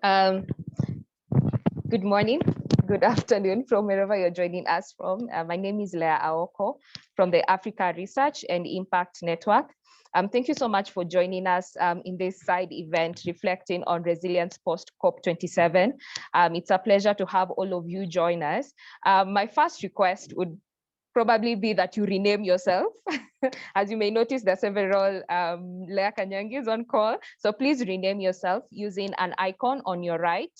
Um, Good morning, good afternoon from wherever you're joining us from. My name is Leah Aoko from the Africa Research and Impact Network. Thank you so much for joining us in this side event reflecting on resilience post COP27. It's a pleasure to have all of you join us. My first request would probably be that you rename yourself. As you may notice, there are several Leah Kanyangis on call. So please rename yourself using an icon on your right.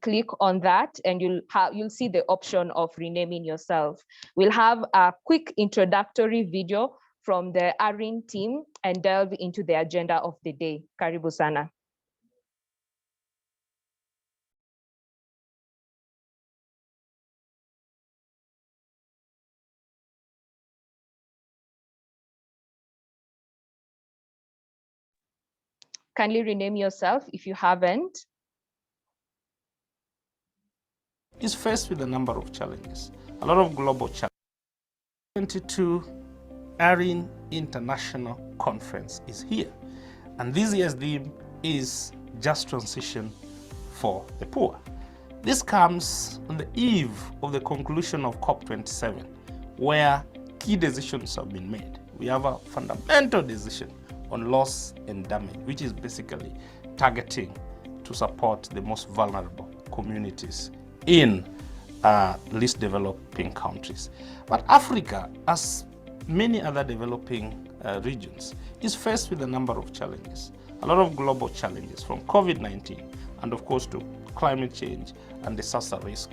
Click on that and you'll see the option of renaming yourself. We'll have a quick introductory video from the ARIN team and delve into the agenda of the day. Karibu sana. Kindly rename yourself if you haven't. Is faced with a number of challenges, a lot of global challenges. 22 ARIN International Conference is here, and this year's theme is Just Transition for the Poor. This comes on the eve of the conclusion of COP27, where key decisions have been made. We have a fundamental decision on loss and damage, which is basically targeting to support the most vulnerable communities in least developing countries. But Africa, as many other developing regions, is faced with a number of challenges, a lot of global challenges, from COVID-19 and of course to climate change and disaster risk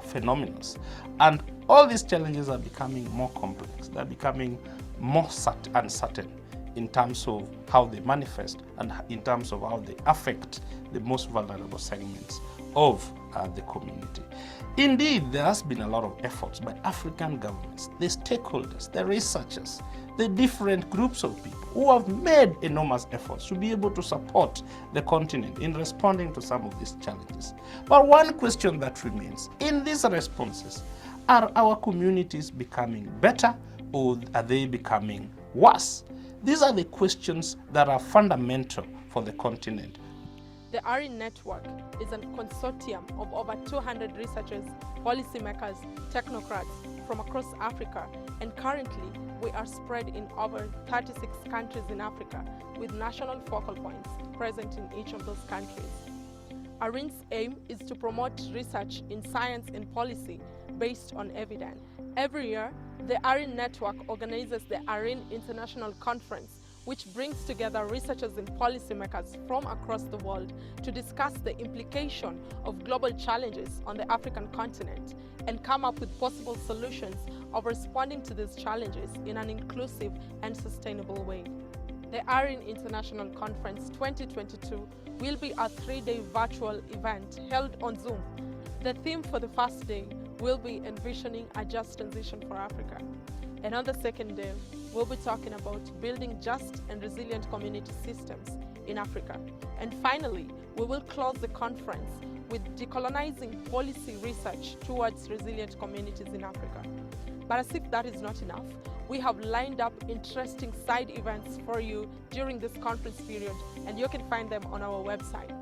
phenomena. And all these challenges are becoming more complex. They're becoming more uncertain in terms of how they manifest and in terms of how they affect the most vulnerable segments of the community. Indeed, there has been a lot of efforts by African governments, the stakeholders, the researchers, the different groups of people who have made enormous efforts to be able to support the continent in responding to some of these challenges. But one question that remains, in these responses, are our communities becoming better or are they becoming worse? These are the questions that are fundamental for the continent. The ARIN network is a consortium of over 200 researchers, policymakers, technocrats from across Africa, and currently we are spread in over 36 countries in Africa with national focal points present in each of those countries. ARIN's aim is to promote research in science and policy based on evidence. Every year, the ARIN network organizes the ARIN International Conference, which brings together researchers and policymakers from across the world to discuss the implication of global challenges on the African continent and come up with possible solutions of responding to these challenges in an inclusive and sustainable way. The ARIN International Conference 2022 will be a 3-day virtual event held on Zoom. The theme for the first day will be envisioning a just transition for Africa. And on the second day, we'll be talking about building just and resilient community systems in Africa. And finally, we will close the conference with decolonizing policy research towards resilient communities in Africa. But as if that is not enough, we have lined up interesting side events for you during this conference period, and you can find them on our website.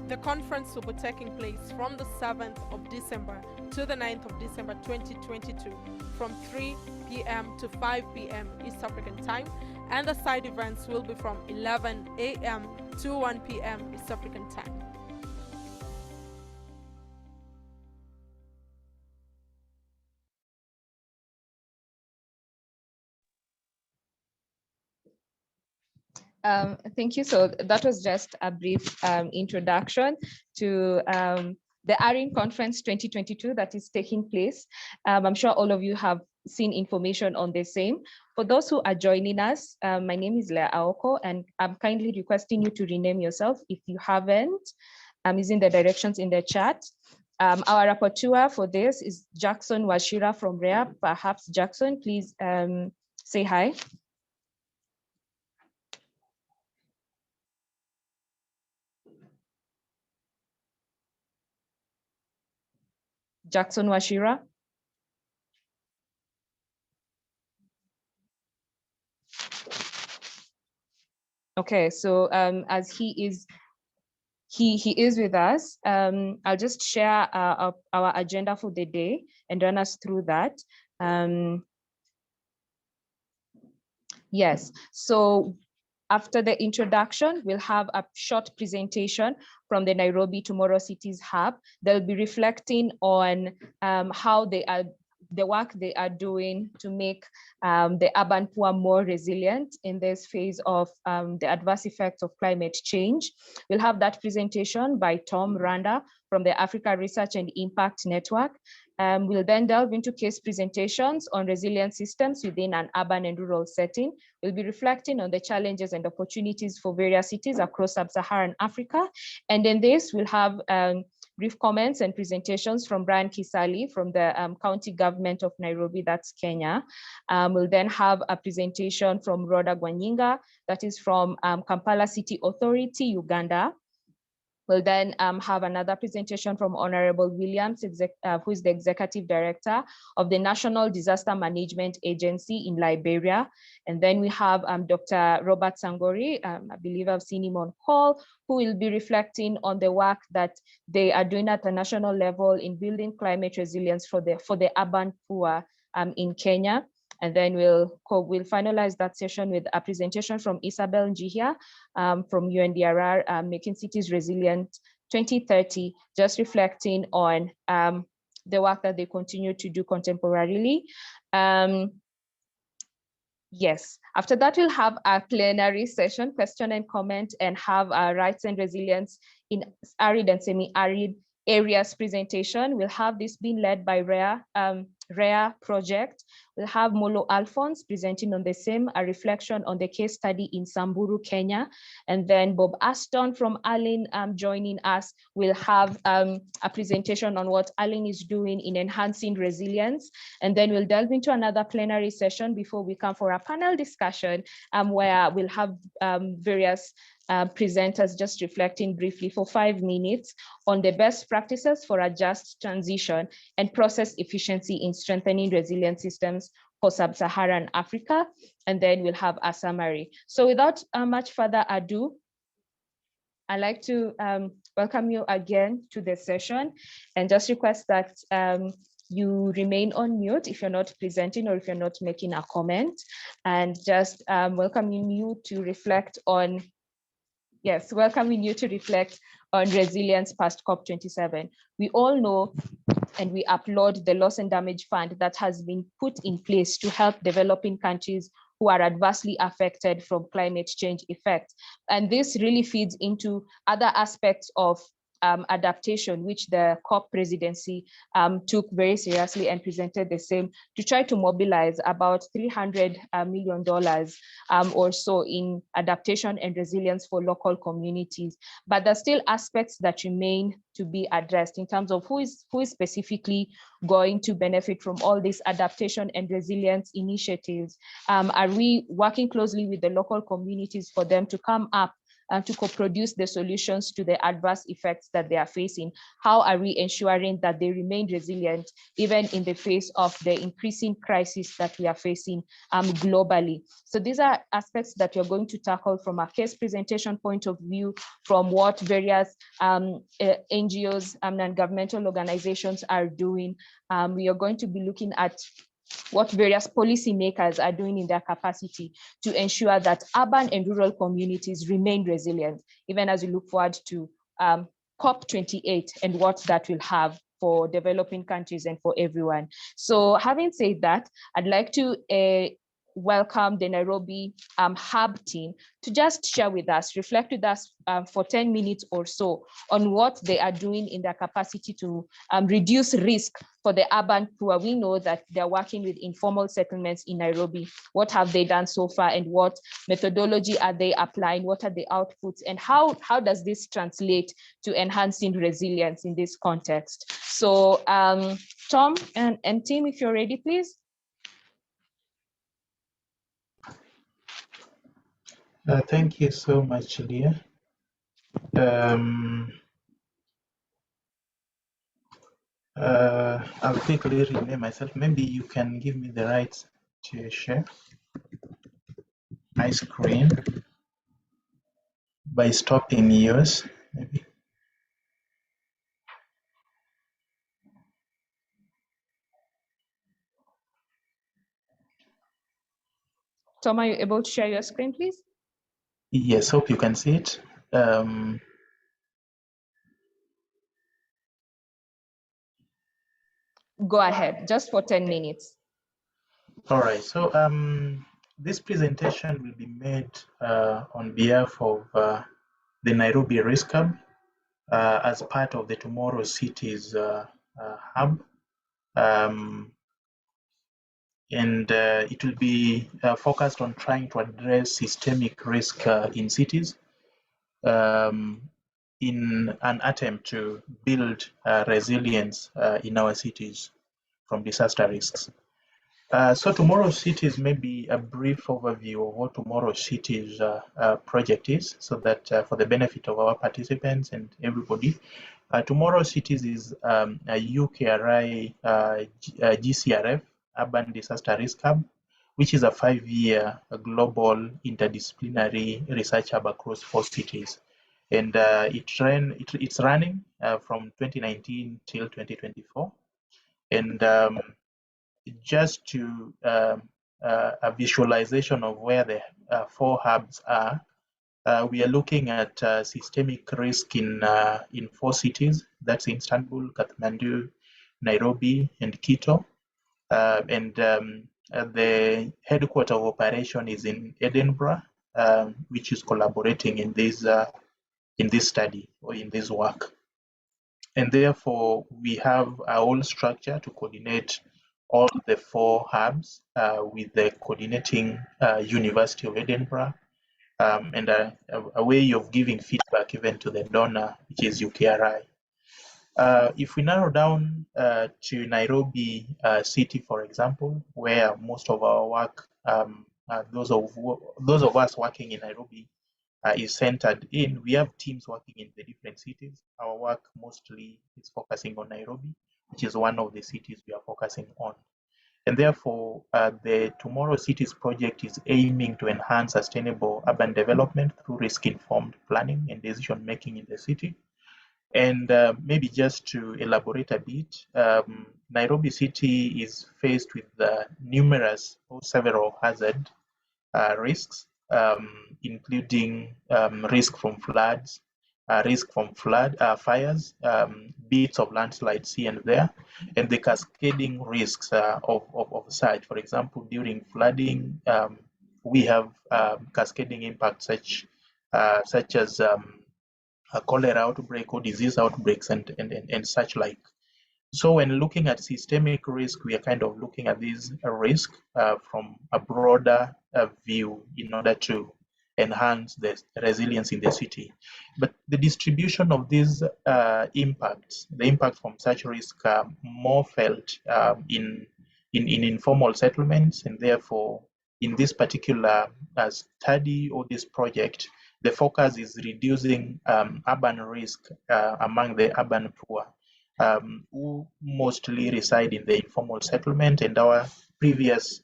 The conference will be taking place from the 7th of December to the 9th of December 2022 from 3 p.m. to 5 p.m. East African time, and the side events will be from 11 a.m. to 1 p.m. East African time. Thank you. So that was just a brief introduction to the ARIN Conference 2022 that is taking place. I'm sure all of you have seen information on the same. For those who are joining us, my name is Leah Aoko, and I'm kindly requesting you to rename yourself if you haven't. I'm using the directions in the chat. Our rapporteur for this is Jackson Washira from REA. Perhaps Jackson, please say hi. Jackson Washira. Okay, so as he is he is with us. I'll just share our agenda for the day and run us through that. Yes, so after the introduction, we'll have a short presentation from the Nairobi Tomorrow Cities Hub. They'll be reflecting on how the work they are doing to make the urban poor more resilient in this phase of the adverse effects of climate change. We'll have that presentation by Tom Randa from the Africa Research and Impact Network. We'll then delve into case presentations on resilient systems within an urban and rural setting. We'll be reflecting on the challenges and opportunities for various cities across sub-Saharan Africa. And in this, we'll have brief comments and presentations from Brian Kisali from the County Government of Nairobi, that's Kenya. We'll then have a presentation from Rhoda Gwanyinga, that is from Kampala City Authority, Uganda. We'll then have another presentation from Honorable Williams, who is the Executive Director of the National Disaster Management Agency in Liberia. And then we have Dr. Robert Sangori, I believe I've seen him on call, who will be reflecting on the work that they are doing at a national level in building climate resilience for the urban poor in Kenya. And then we'll finalize that session with a presentation from Isabel Njihia from UNDRR, Making Cities Resilient 2030, just reflecting on the work that they continue to do contemporarily. Yes, after that, we'll have a plenary session, question and comment, and have rights and resilience in arid and semi-arid areas presentation. We'll have this being led by RARE project. We'll have Molo Alphonse presenting on the same, a reflection on the case study in Samburu, Kenya. And then Bob Aston from ARIN joining us. We'll have a presentation on what ARIN is doing in enhancing resilience. And then we'll delve into another plenary session before we come for a panel discussion where we'll have various presenters just reflecting briefly for 5 minutes on the best practices for a just transition and process efficiency in strengthening resilient systems for sub-Saharan Africa. And then we'll have a summary. So without much further ado, I'd like to welcome you again to the session and just request that you remain on mute if you're not presenting or if you're not making a comment, and just welcoming you to reflect on resilience past COP27. We all know and we applaud the loss and damage fund that has been put in place to help developing countries who are adversely affected from climate change effects. And this really feeds into other aspects of adaptation, which the COP presidency took very seriously and presented the same to try to mobilize about $300 million or so in adaptation and resilience for local communities. But there's still aspects that remain to be addressed in terms of who is specifically going to benefit from all these adaptation and resilience initiatives. Are we working closely with the local communities for them to come up to co-produce the solutions to the adverse effects that they are facing? How are we ensuring that they remain resilient, even in the face of the increasing crisis that we are facing globally? So these are aspects that we're going to tackle from a case presentation point of view, from what various NGOs and non-governmental organizations are doing. We are going to be looking at what various policymakers are doing in their capacity to ensure that urban and rural communities remain resilient, even as we look forward to COP28 and what that will have for developing countries and for everyone. So having said that, I'd like to welcome the Nairobi Hub team to just share with us, reflect with us for 10 minutes or so on what they are doing in their capacity to reduce risk for the urban poor. We know that they're working with informal settlements in Nairobi. What have they done so far, and what methodology are they applying? What are the outputs, and how does this translate to enhancing resilience in this context? So Tom and team, if you're ready, please. Thank you so much, Leah. I'll quickly rename myself. Maybe you can give me the rights to share my screen by stopping yours, maybe. Tom, are you able to share your screen, please? Yes, hope you can see it. Go ahead, just for 10 minutes. All right, so this presentation will be made on behalf of the Nairobi Risk Hub as part of the Tomorrow Cities Hub. And it will be focused on trying to address systemic risk in cities in an attempt to build resilience in our cities from disaster risks. So Tomorrow Cities may be a brief overview of what Tomorrow Cities project is, so that for the benefit of our participants and everybody, Tomorrow Cities is a UKRI GCRF Urban Disaster Risk Hub, which is a 5-year global interdisciplinary research hub across 4 cities. And it's running from 2019 till 2024. And just to a visualization of where the 4 hubs are, we are looking at systemic risk in 4 cities. That's Istanbul, Kathmandu, Nairobi, and Quito. The headquarters of operation is in Edinburgh, which is collaborating in this study or in this work. And therefore, we have our own structure to coordinate all the 4 hubs with the coordinating University of Edinburgh, and a way of giving feedback even to the donor, which is UKRI. If we narrow down to Nairobi city, for example, where most of our work, those of us working in Nairobi is centered in, we have teams working in the different cities. Our work mostly is focusing on Nairobi, which is one of the cities we are focusing on. And therefore, the Tomorrow Cities project is aiming to enhance sustainable urban development through risk-informed planning and decision-making in the city. And maybe just to elaborate a bit, Nairobi City is faced with numerous or several hazard risks, including risk from floods, risk from fires, bits of landslides here and there, and the cascading risks of such. For example, during flooding, we have cascading impacts such as a cholera outbreak or disease outbreaks and such like. So when looking at systemic risk, we are kind of looking at this risk from a broader view in order to enhance the resilience in the city. But the distribution of these impacts, the impact from such risk, are more felt in informal settlements, and therefore in this particular study or this project, the focus is reducing urban risk among the urban poor, who mostly reside in the informal settlement. And our previous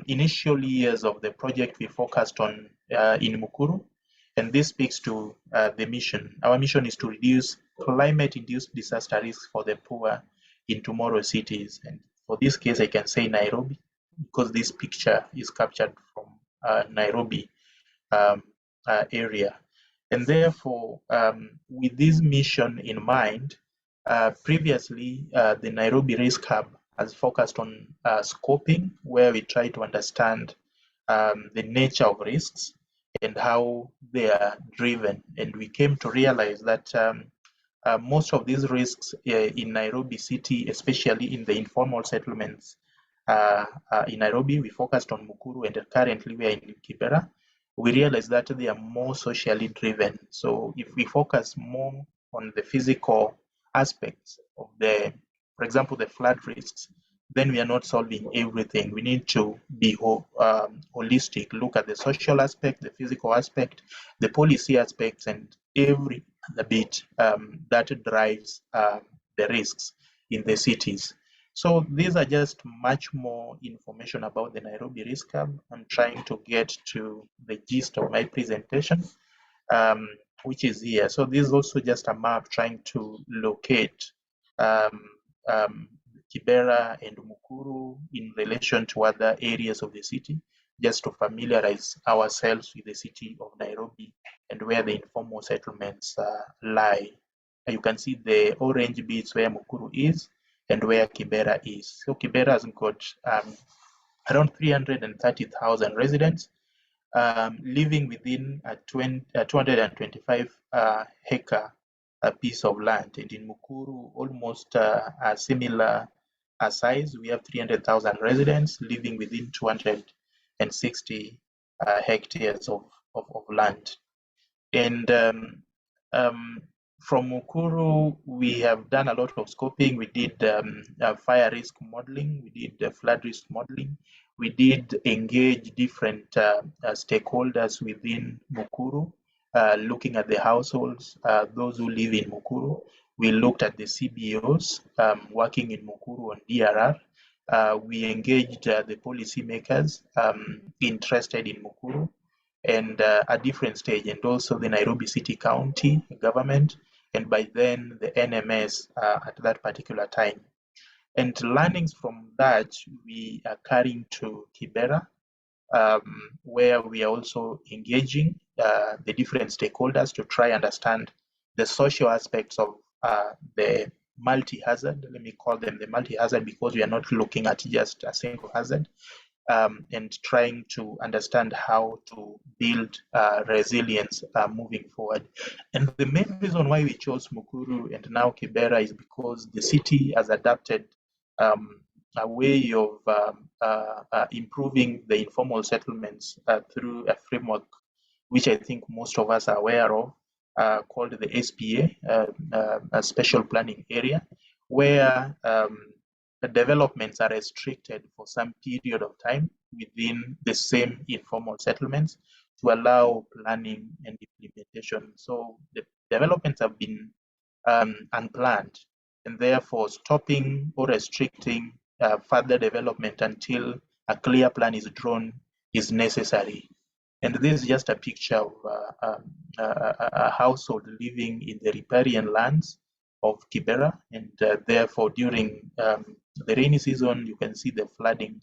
initial years of the project, we focused on in Mukuru, and this speaks to the mission. Our mission is to reduce climate-induced disaster risks for the poor in tomorrow cities. And for this case, I can say Nairobi, because this picture is captured from Nairobi area. And therefore, with this mission in mind, previously, the Nairobi Risk Hub has focused on scoping, where we try to understand the nature of risks and how they are driven. And we came to realize that most of these risks in Nairobi City, especially in the informal settlements in Nairobi, we focused on Mukuru, and currently we are in Kibera. We realized that they are more socially driven. So if we focus more on the physical aspects of for example, the flood risks, then we are not solving everything. We need to be holistic, look at the social aspect, the physical aspect, the policy aspects, and every other bit that drives the risks in the cities. So these are just much more information about the Nairobi Risk Hub. I'm trying to get to the gist of my presentation, which is here. So this is also just a map trying to locate Kibera and Mukuru in relation to other areas of the city, just to familiarize ourselves with the city of Nairobi and where the informal settlements lie. You can see the orange bits where Mukuru is and where Kibera is. So Kibera has got around 330,000 residents living within a 225 hectare piece of land. And in Mukuru, almost a similar size. We have 300,000 residents living within 260 hectares of land. And from Mukuru, we have done a lot of scoping. We did fire risk modeling, we did flood risk modeling, we did engage different stakeholders within Mukuru, looking at the households, those who live in Mukuru. We looked at the CBOs working in Mukuru on DRR. We engaged the policymakers interested in Mukuru, and at different stage, and also the Nairobi City County government, and by then the NMS at that particular time. And learnings from that we are carrying to Kibera, where we are also engaging the different stakeholders to try and understand the social aspects of the multi-hazard. Let me call them the multi-hazard because we are not looking at just a single hazard. And trying to understand how to build resilience moving forward. And the main reason why we chose Mukuru and now Kibera is because the city has adapted a way of improving the informal settlements through a framework which I think most of us are aware of, called the SPA, a special planning area, where the developments are restricted for some period of time within the same informal settlements to allow planning and implementation. So the developments have been unplanned, and therefore stopping or restricting further development until a clear plan is drawn is necessary. And this is just a picture of a household living in the riparian lands of Kibera, and therefore during the rainy season, you can see the flooding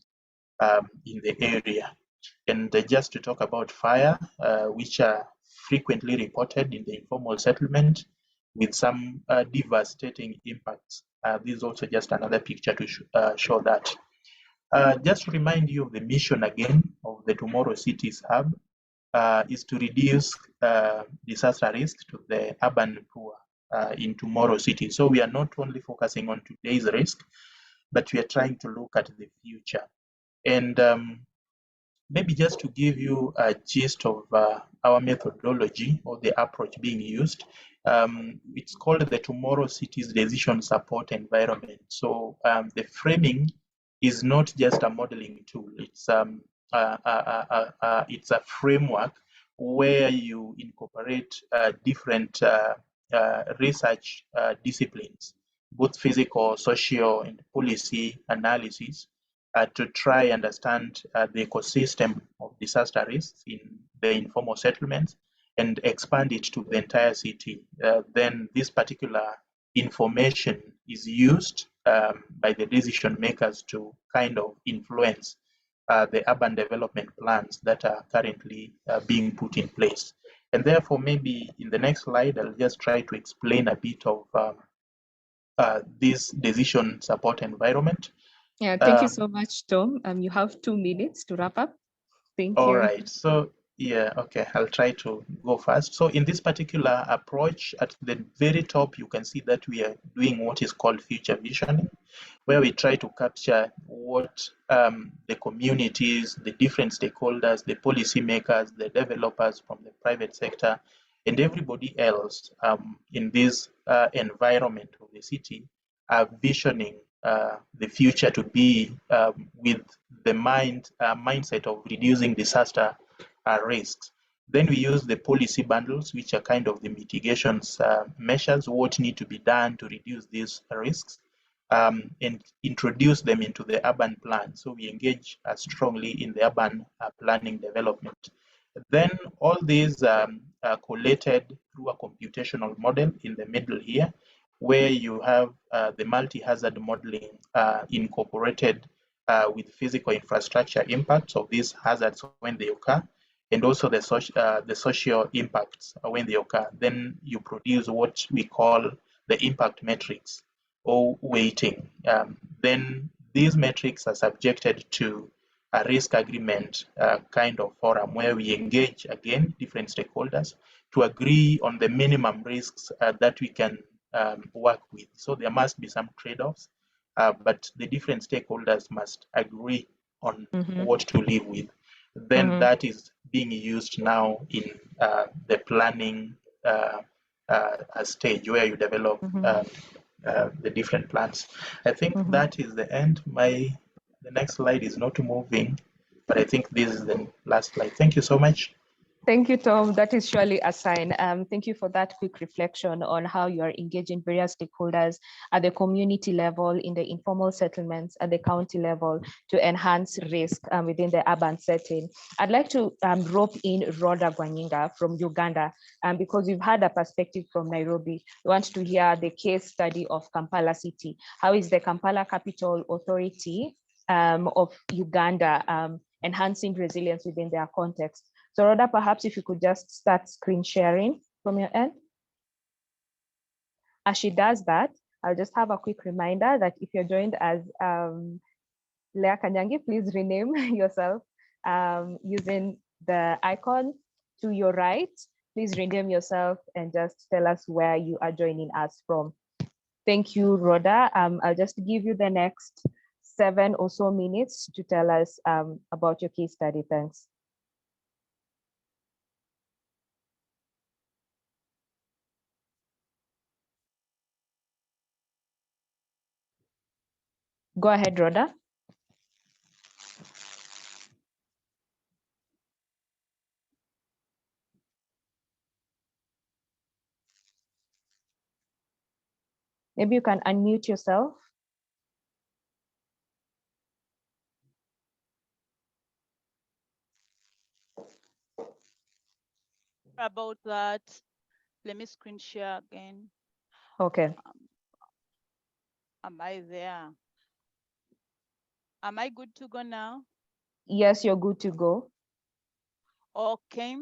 in the area. And just to talk about fire, which are frequently reported in the informal settlement with some devastating impacts. This is also just another picture to show that. Just to remind you of the mission again of the Tomorrow Cities Hub, is to reduce disaster risk to the urban poor in tomorrow cities. So we are not only focusing on today's risk, but we are trying to look at the future. And maybe just to give you a gist of our methodology or the approach being used, it's called the Tomorrow Cities Decision Support Environment. So the framing is not just a modeling tool, it's a framework where you incorporate different research disciplines, both physical, social, and policy analysis, to try and understand the ecosystem of disaster risks in the informal settlements and expand it to the entire city. Then this particular information is used by the decision makers to kind of influence the urban development plans that are currently being put in place. And therefore, maybe in the next slide, I'll just try to explain a bit of this decision support environment. Yeah, thank you so much, Tom. You have 2 minutes to wrap up. Thank you. All right. So yeah, okay, I'll try to go fast. So in this particular approach, at the very top, you can see that we are doing what is called future visioning, where we try to capture what the communities, the different stakeholders, the policymakers, the developers from the private sector, and everybody else in this environment of the city are visioning the future to be with the mindset of reducing disaster risks. Then we use the policy bundles, which are kind of the mitigations measures, what need to be done to reduce these risks, and introduce them into the urban plan. So we engage strongly in the urban planning development. Then all these are collated through a computational model in the middle here, where you have the multi-hazard modeling incorporated with physical infrastructure impacts of these hazards when they occur, and also the social impacts when they occur. Then you produce what we call the impact metrics or weighting. Then these metrics are subjected to a risk agreement kind of forum where we engage again different stakeholders to agree on the minimum risks that we can work with. So there must be some trade-offs, but the different stakeholders must agree on what to live with. Then that is being used now in the planning stage where you develop the different plans. I think that is the end. The next slide is not moving, but I think this is the last slide. Thank you so much. Thank you, Tom. That is surely a sign. Thank you for that quick reflection on how you are engaging various stakeholders at the community level, in the informal settlements, at the county level to enhance risk within the urban setting. I'd like to rope in Rhoda Gwanyinga from Uganda, because we've had a perspective from Nairobi. We want to hear the case study of Kampala City. How is the Kampala Capital Authority of Uganda enhancing resilience within their context? So Rhoda, perhaps if you could just start screen sharing from your end. As she does that, I'll just have a quick reminder that if you're joined as Lea Kanyangi, please rename yourself using the icon to your right. Please rename yourself and just tell us where you are joining us from. Thank you, Rhoda. I'll just give you the next 7 or so minutes to tell us about your case study. Thanks. Go ahead, Rhoda. Maybe you can unmute yourself. About that, let me screen share again. Okay. Am I there? Am I good to go now? Yes, you're good to go. Okay,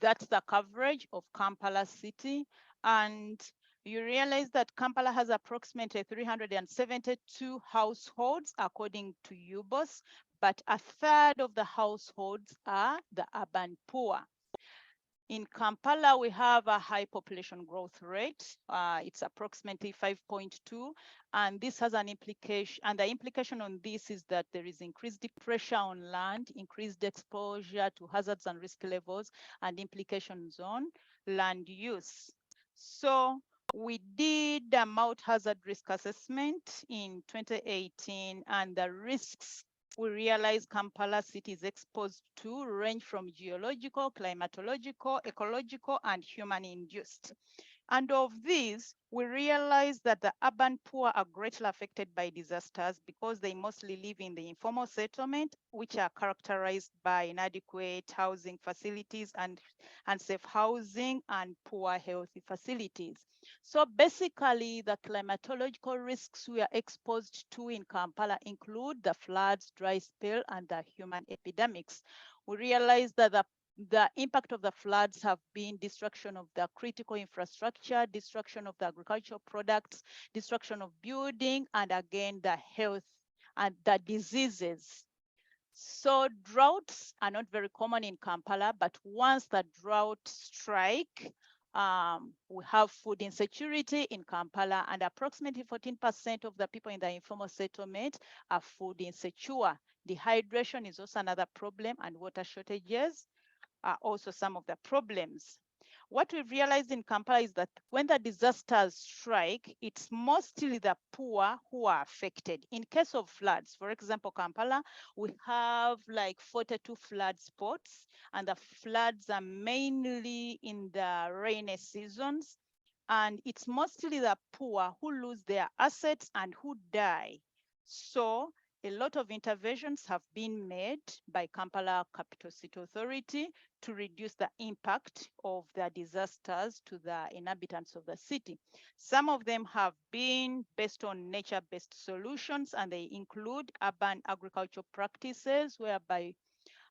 that's the coverage of Kampala City. And you realize that Kampala has approximately 372 households according to UBOS, but a third of the households are the urban poor. In Kampala, we have a high population growth rate. It's approximately 5.2, and this has an implication, and the implication on this is that there is increased pressure on land, increased exposure to hazards and risk levels, and implications on land use. So we did a multi-hazard risk assessment in 2018, and the risks we realize Kampala City is exposed to range from geological, climatological, ecological, and human-induced. And of these, we realize that the urban poor are greatly affected by disasters because they mostly live in the informal settlement, which are characterized by inadequate housing facilities and unsafe housing and poor healthy facilities. So basically, the climatological risks we are exposed to in Kampala include the floods, dry spell, and the human epidemics. We realize that the impact of the floods have been destruction of the critical infrastructure, destruction of the agricultural products, destruction of building, and again, the health and the diseases. So droughts are not very common in Kampala, but once the drought strike, we have food insecurity in Kampala, and approximately 14% of the people in the informal settlement are food insecure. Dehydration is also another problem, and water shortages are also some of the problems. What we've realized in Kampala is that when the disasters strike, it's mostly the poor who are affected. In case of floods, for example, Kampala, we have like 42 flood spots, and the floods are mainly in the rainy seasons. And it's mostly the poor who lose their assets and who die. So a lot of interventions have been made by Kampala Capital City Authority to reduce the impact of the disasters to the inhabitants of the city. Some of them have been based on nature-based solutions, and they include urban agricultural practices, whereby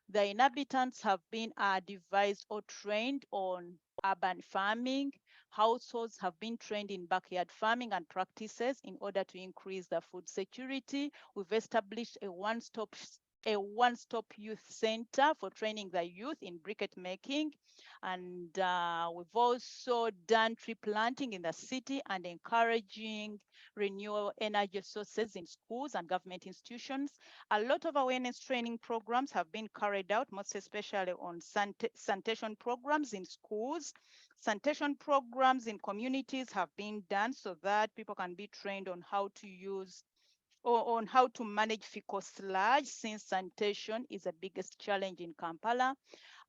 the inhabitants have been advised or trained on urban farming. Households have been trained in backyard farming and practices in order to increase the food security. We've established a one-stop youth center for training the youth in briquette making. And we've also done tree planting in the city and encouraging renewable energy sources in schools and government institutions. A lot of awareness training programs have been carried out, most especially on sanitation programs in schools. Sanitation programs in communities have been done so that people can be trained on how to use or on how to manage fecal sludge, since sanitation is the biggest challenge in Kampala.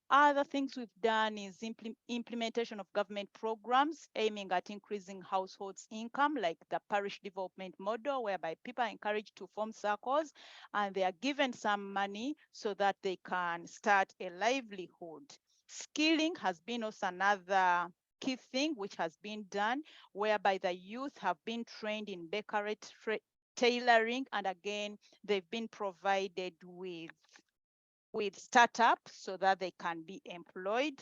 Other things we've done is implementation of government programs aiming at increasing households' income, like the parish development model, whereby people are encouraged to form circles and they are given some money so that they can start a livelihood. Skilling has been also another key thing which has been done, whereby the youth have been trained in bakery tailoring, and again, they've been provided with startups so that they can be employed.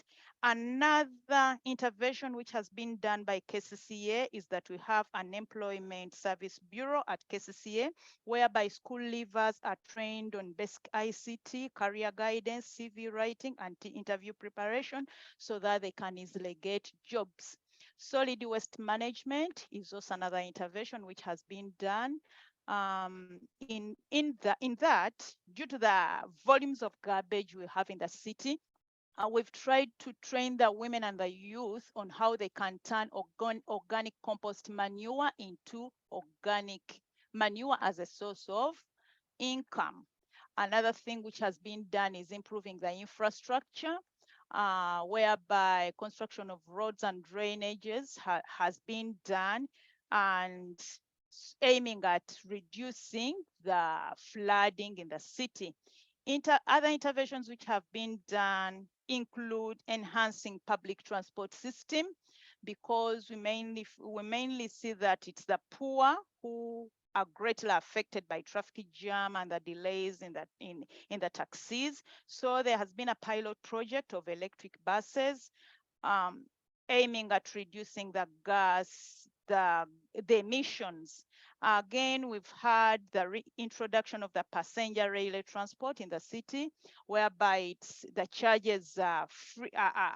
Another intervention which has been done by KCCA is that we have an employment service bureau at KCCA, whereby school leavers are trained on basic ICT, career guidance, CV writing, and interview preparation so that they can easily get jobs. Solid waste management is also another intervention which has been done. In that, due to the volumes of garbage we have in the city, we've tried to train the women and the youth on how they can turn organic compost manure into organic manure as a source of income. Another thing which has been done is improving the infrastructure, whereby construction of roads and drainages has been done, and aiming at reducing the flooding in the city. Other interventions which have been done include enhancing public transport system, because we mainly see that it's the poor who are greatly affected by traffic jam and the delays in the taxis. So there has been a pilot project of electric buses, aiming at reducing the emissions. Again, we've had the reintroduction of the passenger railway transport in the city, whereby the charges are free, are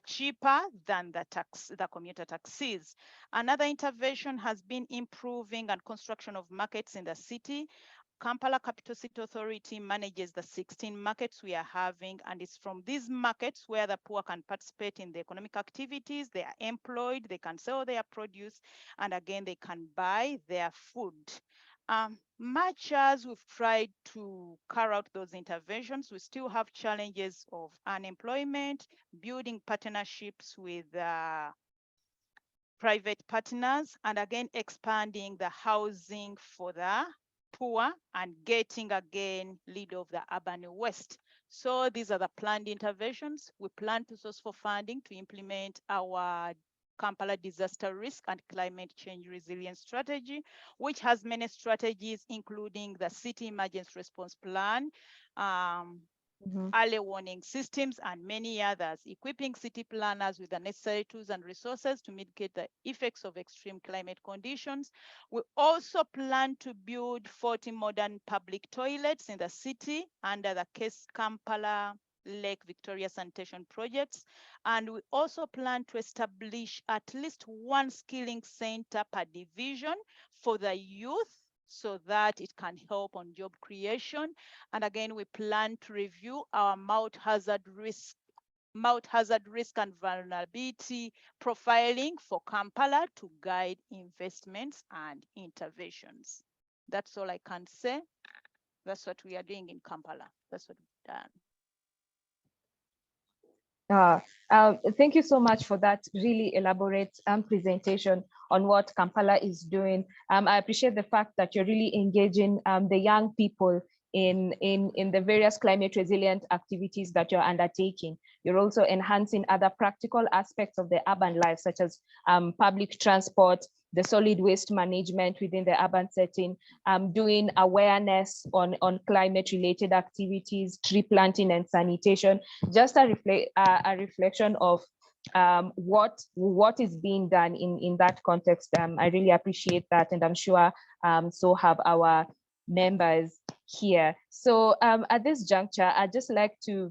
cheaper than the commuter taxis. Another intervention has been improving and construction of markets in the city. Kampala Capital City Authority manages the 16 markets we are having, and it's from these markets where the poor can participate in the economic activities. They are employed, they can sell their produce, and again, they can buy their food. Much as we've tried to carry out those interventions, we still have challenges of unemployment, building partnerships with private partners, and again, expanding the housing for the poor and getting again lead of the urban west. So these are the planned interventions. We plan to source for funding to implement our Kampala disaster risk and climate change resilience strategy, which has many strategies, including the city emergency response plan, early warning systems, and many others, equipping city planners with the necessary tools and resources to mitigate the effects of extreme climate conditions. We also plan to build 40 modern public toilets in the city under the Kampala Lake Victoria sanitation projects. And we also plan to establish at least one skilling center per division for the youth, so that it can help on job creation. And again, we plan to review our multi-hazard risk and vulnerability profiling for Kampala to guide investments and interventions. That's all I can say. That's what we are doing in Kampala. That's what we've done. Thank you so much for that really elaborate presentation on what Kampala is doing. I appreciate the fact that you're really engaging the young people in the various climate resilient activities that you're undertaking. You're also enhancing other practical aspects of the urban life, such as public transport, the solid waste management within the urban setting, doing awareness on climate related activities, tree planting and sanitation, just a reflection of what is being done in that context. I really appreciate that, and I'm sure so have our members here. So at this juncture, I'd just like to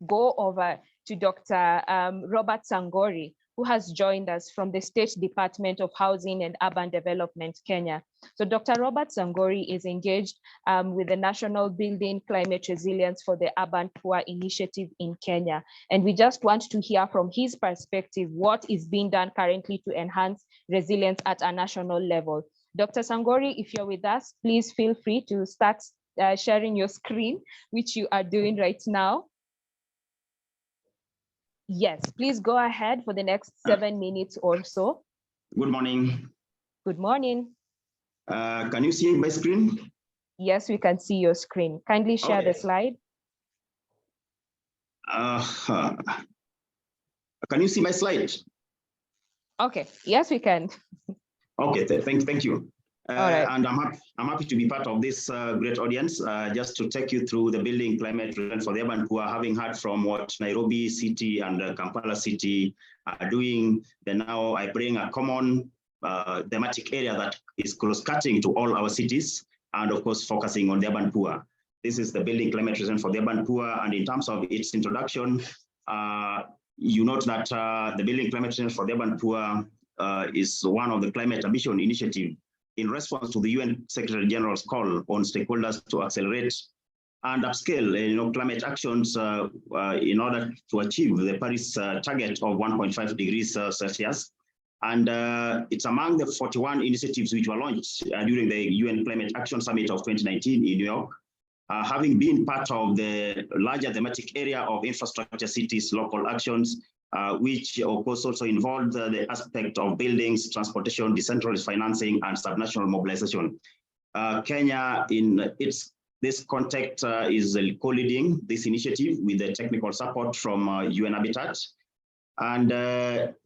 go over to Dr. Robert Sangori, who has joined us from the State Department of Housing and Urban Development, Kenya. So Dr. Robert Sangori is engaged with the National Building Climate Resilience for the Urban Poor initiative in Kenya. And we just want to hear from his perspective what is being done currently to enhance resilience at a national level. Dr. Sangori, if you're with us, please feel free to start sharing your screen, which you are doing right now. Yes, please go ahead for the next 7 minutes or so. Good morning. Good morning. Can you see my screen? Yes, we can see your screen. Kindly share the slide. Can you see my slide? Okay, yes, we can. Okay, thank you. Right. And I'm happy to be part of this great audience, just to take you through the building climate resilience for the urban poor, having heard from what Nairobi City and Kampala City are doing. Then now I bring a common thematic area that is cross-cutting to all our cities, and of course focusing on the urban poor. This is the building climate resilience for the urban poor, and in terms of its introduction, you note that the building climate resilience for the urban poor is one of the climate ambition initiative in response to the UN Secretary General's call on stakeholders to accelerate and upscale climate actions in order to achieve the Paris target of 1.5 degrees Celsius. And it's among the 41 initiatives which were launched during the UN Climate Action Summit of 2019 in New York, having been part of the larger thematic area of infrastructure cities, local actions, which of course also involved the aspect of buildings, transportation, decentralized financing, and subnational mobilization. Kenya, in this context, is co-leading this initiative with the technical support from UN Habitat. And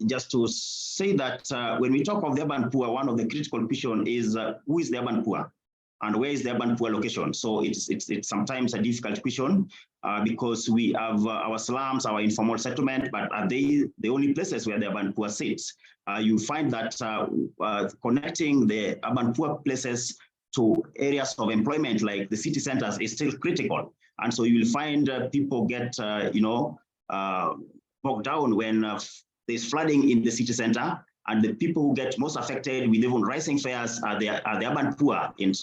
just to say that when we talk of the urban poor, one of the critical questions is who is the urban poor? And where is the urban poor location? So it's sometimes a difficult question because we have our slums, our informal settlement, but are they the only places where the urban poor sits? You find that connecting the urban poor places to areas of employment like the city centers is still critical. And so you will find people get, bogged down when there's flooding in the city center. And the people who get most affected with even rising fares are the urban poor in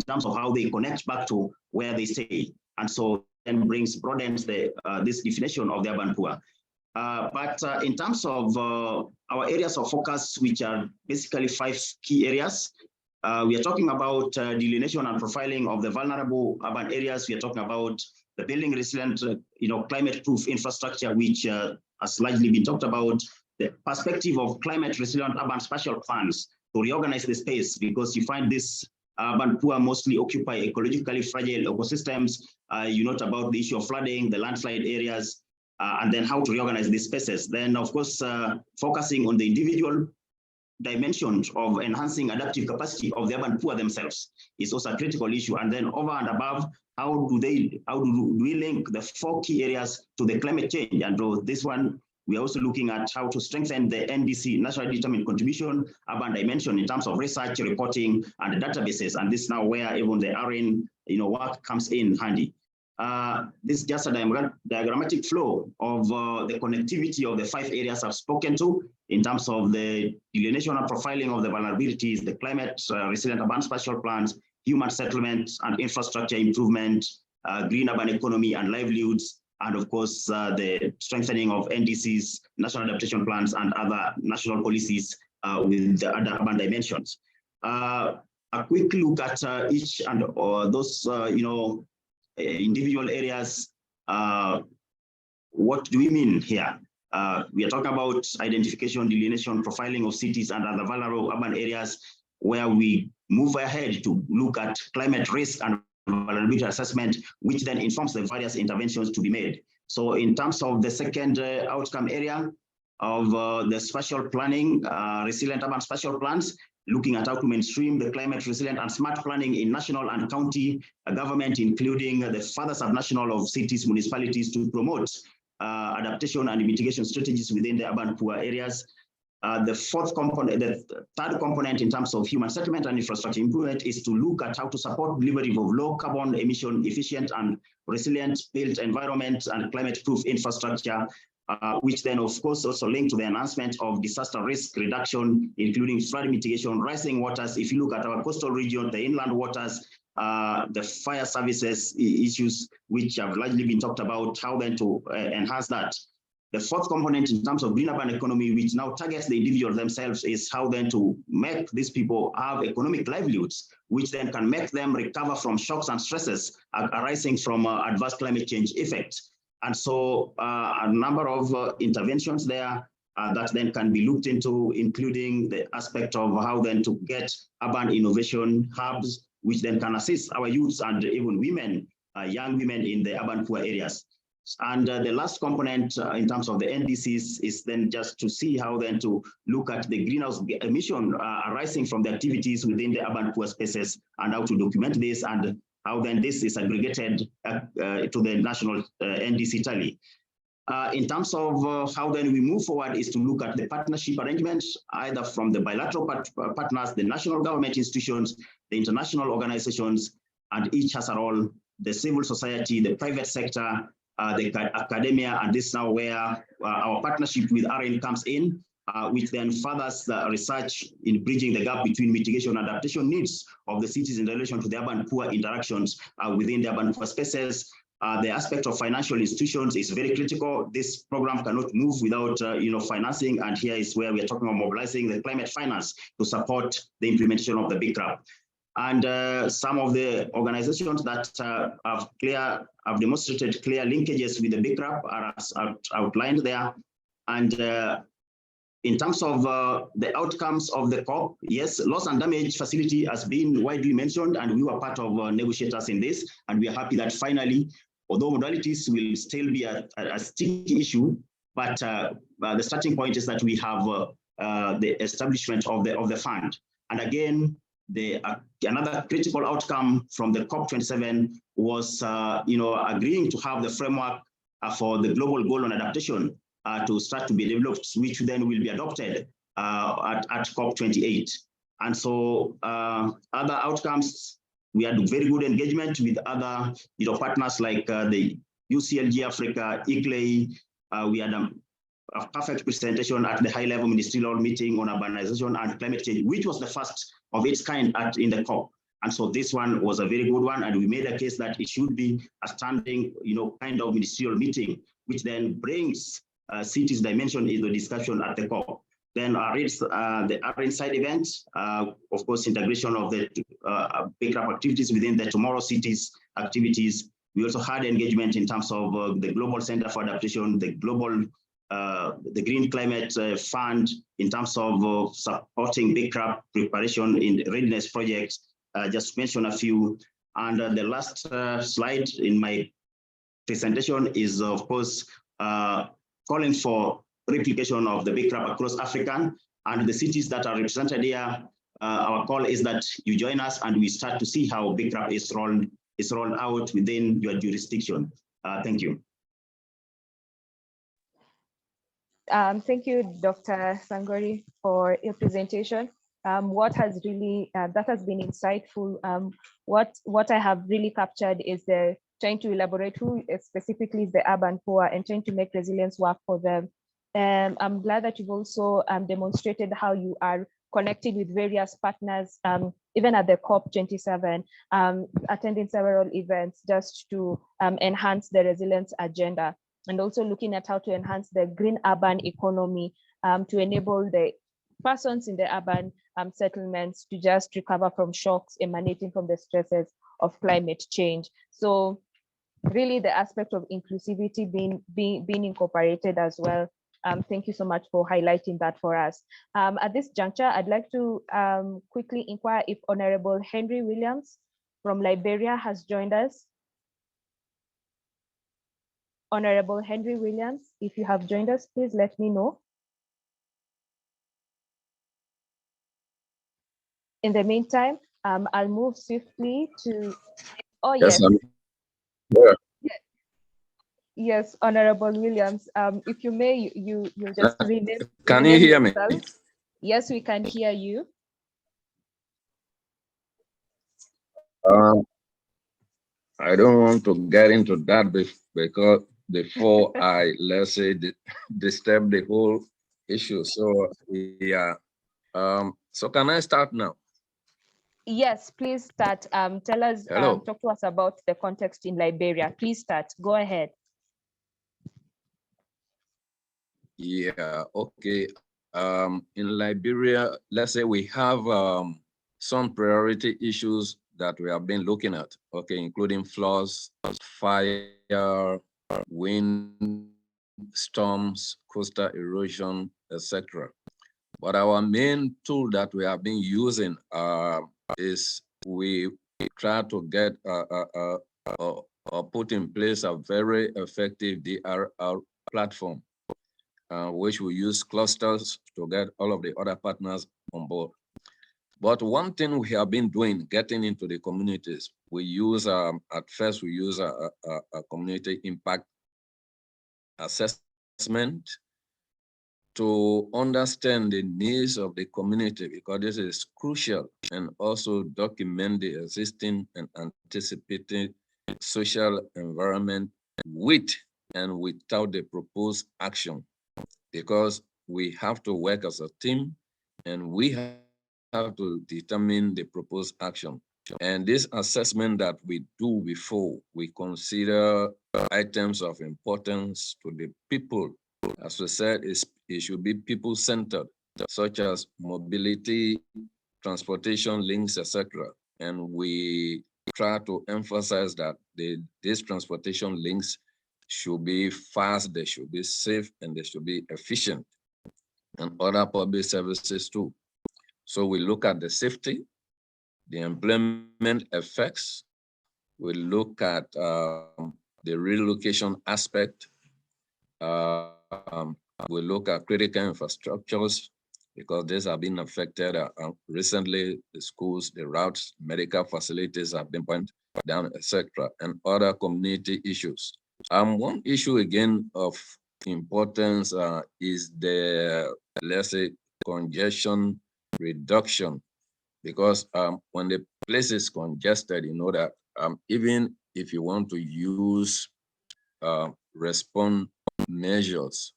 terms of how they connect back to where they stay. And so then broadens this definition of the urban poor. But in terms of our areas of focus, which are basically 5 key areas, we are talking about delineation and profiling of the vulnerable urban areas. We are talking about the building resilient, climate-proof infrastructure, which has largely been talked about. The perspective of climate resilient urban spatial plans to reorganize the space, because you find this urban poor mostly occupy ecologically fragile ecosystems. You note about the issue of flooding, the landslide areas, and then how to reorganize these spaces. Then, of course, focusing on the individual dimensions of enhancing adaptive capacity of the urban poor themselves is also a critical issue. And then over and above, how do we link the 4 key areas to the climate change? And this one, we are also looking at how to strengthen the NDC, Nationally Determined Contribution, urban dimension in terms of research, reporting, and databases. And this is now where even the ARIN work comes in handy. This is just a diagrammatic flow of the connectivity of the 5 areas I've spoken to in terms of the delineation and profiling of the vulnerabilities, the climate resilient urban spatial plans, human settlement and infrastructure improvement, green urban economy and livelihoods, and of course, the strengthening of NDCs, national adaptation plans, and other national policies with the other urban dimensions. A quick look at each and those, individual areas. what do we mean here? We are talking about identification, delineation, profiling of cities and other vulnerable urban areas, where we move ahead to look at climate risk and vulnerability assessment, which then informs the various interventions to be made. So in terms of the second outcome area of the spatial planning, resilient urban spatial plans, looking at how to mainstream the climate resilient and smart planning in national and county government, including the further subnational of cities, municipalities, to promote adaptation and mitigation strategies within the urban poor areas. The third component in terms of human settlement and infrastructure improvement is to look at how to support delivery of low carbon emission efficient and resilient built environment and climate proof infrastructure, which then of course also linked to the enhancement of disaster risk reduction, including flood mitigation, rising waters. If you look at our coastal region, the inland waters, the fire services issues, which have largely been talked about, how then to enhance that. The fourth component in terms of green urban economy, which now targets the individual themselves, is how then to make these people have economic livelihoods, which then can make them recover from shocks and stresses arising from adverse climate change effects. And so a number of interventions there that then can be looked into, including the aspect of how then to get urban innovation hubs, which then can assist our youths and even women, young women in the urban poor areas. And the last component in terms of the NDCs is then just to see how then to look at the greenhouse emission arising from the activities within the urban poor spaces and how to document this and how then this is aggregated to the national NDC tally. In terms of how then we move forward is to look at the partnership arrangements, either from the bilateral partners, the national government institutions, the international organizations, and each has a role, the civil society, the private sector, the academia, and this is now where our partnership with ARIN comes in, which then furthers the research in bridging the gap between mitigation and adaptation needs of the cities in relation to the urban poor interactions within the urban poor spaces. The aspect of financial institutions is very critical. This program cannot move without financing, and here is where we are talking about mobilizing the climate finance to support the implementation of the BICRAP. And some of the organizations that have demonstrated clear linkages with the BICRAP are outlined there. And in terms of the outcomes of the COP, yes, loss and damage facility has been widely mentioned, and we were part of negotiators in this, and we are happy that finally, although modalities will still be a sticky issue, but the starting point is that we have the establishment of the fund. And again, another critical outcome from the COP27 was agreeing to have the framework for the global goal on adaptation to start to be developed, which then will be adopted at COP28. And so other outcomes, we had very good engagement with other partners like the UCLG Africa, ICLEI. We had a perfect presentation at the high-level ministerial meeting on urbanization and climate change, which was the first of its kind in the COP. And so this one was a very good one, and we made a case that it should be a standing, kind of ministerial meeting, which then brings cities dimension in the discussion at the COP. Then the ARIN side events, of course, integration of the BICRAP activities within the Tomorrow Cities activities. We also had engagement in terms of the Global Center for Adaptation, the Green Climate Fund, in terms of supporting BICRAP preparation in readiness projects, just to mention a few. And the last slide in my presentation is, of course, calling for replication of the BICRAP across Africa, and the cities that are represented here. Our call is that you join us and we start to see how BICRAP is rolled out within your jurisdiction. Thank you. Thank you, Dr. Sangori, for your presentation. What has really, that has been insightful. What I have really captured is trying to elaborate who specifically is the urban poor and trying to make resilience work for them. I'm glad that you've also demonstrated how you are connected with various partners, even at the COP27, attending several events just to enhance the resilience agenda, and also looking at how to enhance the green urban economy to enable the persons in the urban settlements to just recover from shocks emanating from the stresses of climate change. So really the aspect of inclusivity being incorporated as well. Thank you so much for highlighting that for us. At this juncture, I'd like to quickly inquire if Honorable Henry Williams from Liberia has joined us. Honorable Henry Williams, if you have joined us, please let me know. In the meantime, I'll move swiftly to, oh yes. Yes, Honorable Williams, if you may, you just rename. Can you hear me? Yes, we can hear you. I don't want to get into that because before I, let's say, disturb the whole issue. So yeah, so can I start now? Yes, please start. Tell us, talk to us about the context in Liberia. Please start. Go ahead. Yeah, okay. In Liberia, let's say we have some priority issues that we have been looking at, okay, including floods, fire, wind, storms, coastal erosion, etc. But our main tool that we have been using is we try to get or put in place a very effective DRR platform, which we use clusters to get all of the other partners on board. But one thing we have been doing, getting into the communities, we use, at first we use a community impact assessment to understand the needs of the community, because this is crucial, and also document the existing and anticipated social environment with and without the proposed action, because we have to work as a team and we have to determine the proposed action. And this assessment that we do before we consider items of importance to the people, as we said, it should be people-centered, such as mobility, transportation links, etc. And we try to emphasize that these transportation links should be fast, they should be safe, and they should be efficient, and other public services too. So we look at the safety, the employment effects, we look at the relocation aspect, we look at critical infrastructures, because these have been affected recently. The schools, the routes, medical facilities have been pointed down, etc., and other community issues. One issue again of importance is the, let's say, congestion reduction, because when the place is congested, you know that even if you want to use response measures,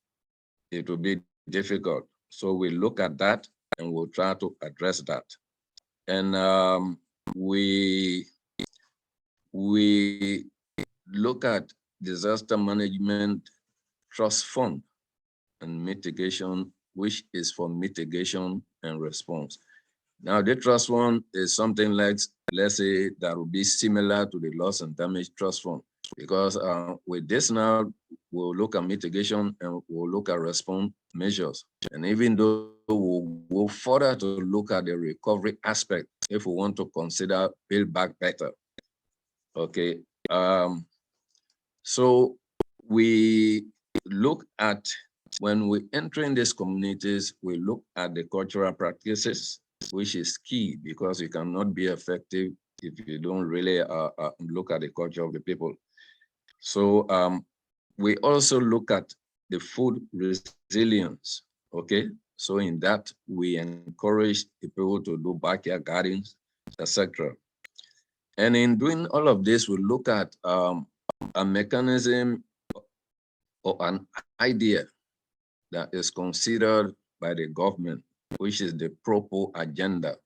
it will be difficult. So we look at that and we'll try to address that. And we look at disaster management trust fund and mitigation, which is for mitigation and response. Now, the trust fund is something like, let's say, that will be similar to the loss and damage trust fund, because with this now, we'll look at mitigation and we'll look at response measures. And even though we'll go further to look at the recovery aspect, if we want to consider build back better. Okay. So we look at, when we enter in these communities, we look at the cultural practices, which is key, because you cannot be effective if you don't really look at the culture of the people. So we also look at the food resilience, okay? So in that, we encourage people to do backyard gardens, etc. And in doing all of this, we look at a mechanism or an idea that is considered by the government, which is the PROPO agenda.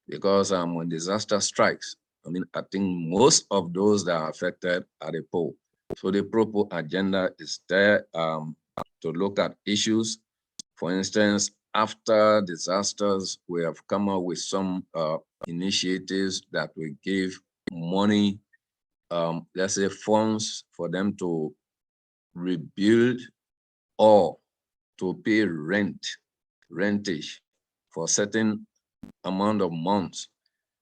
Because when disaster strikes, I mean, I think most of those that are affected are the poor. So the PROPO agenda is there to look at issues. For instance, after disasters, we have come up with some initiatives that will give money let's say, funds for them to rebuild or to pay rentage for certain amount of months,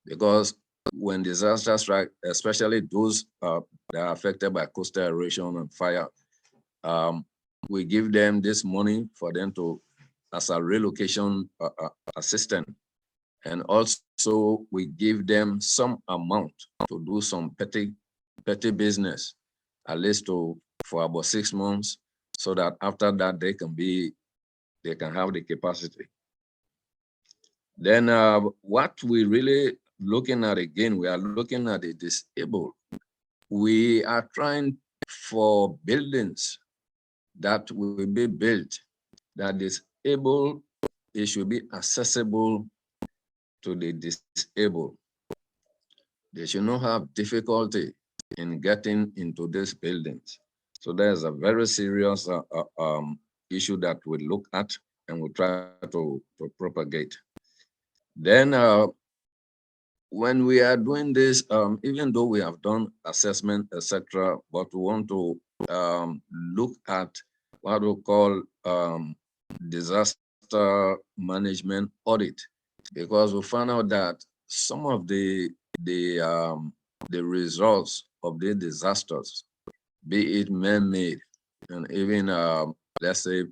because when disasters strike, especially those that are affected by coastal erosion and fire, we give them this money for them to, as a relocation assistant. And also we give them some amount to do some petty business, at least for about 6 months, so that after that they can have the capacity. Then what we really looking at again, we are looking at the disabled. We are trying for buildings that will be built that disabled, it should be accessible to the disabled. They should not have difficulty in getting into these buildings. So there's a very serious issue that we look at and we try to propagate. Then when we are doing this, even though we have done assessment, etc., but we want to look at what we call disaster management audit, because we found out that some of the results of the disasters, be it man-made and even let's say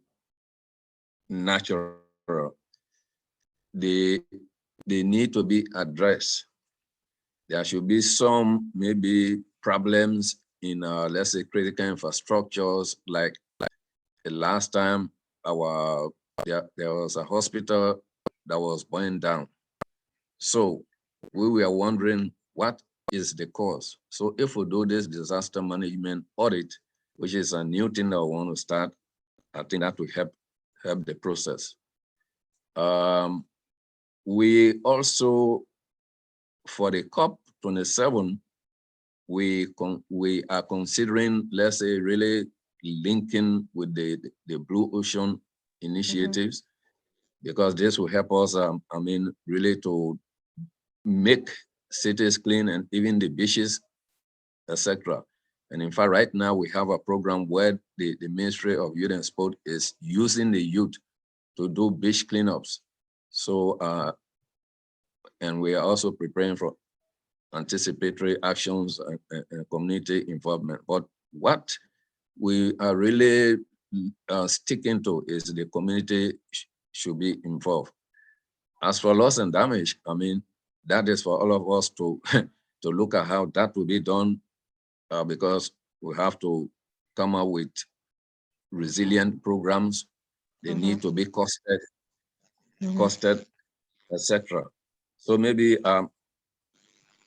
natural, they need to be addressed. There should be some maybe problems in let's say critical infrastructures, like the last time there was a hospital that was burned down. So we were wondering what is the cause. So if we do this disaster management audit, which is a new thing that I want to start, I think that will help the process. We also, for the COP27, we are considering, let's say, really linking with the Blue Ocean initiatives, because this will help us, I mean, really to make cities clean and even the beaches, etc. And in fact, right now we have a program where the Ministry of Youth and Sport is using the youth to do beach cleanups. So, and we are also preparing for anticipatory actions and community involvement. But what we are really sticking to is the community should be involved. As for loss and damage, I mean, that is for all of us to to look at how that will be done, because we have to come up with resilient programs. They need to be costed, etc. So maybe I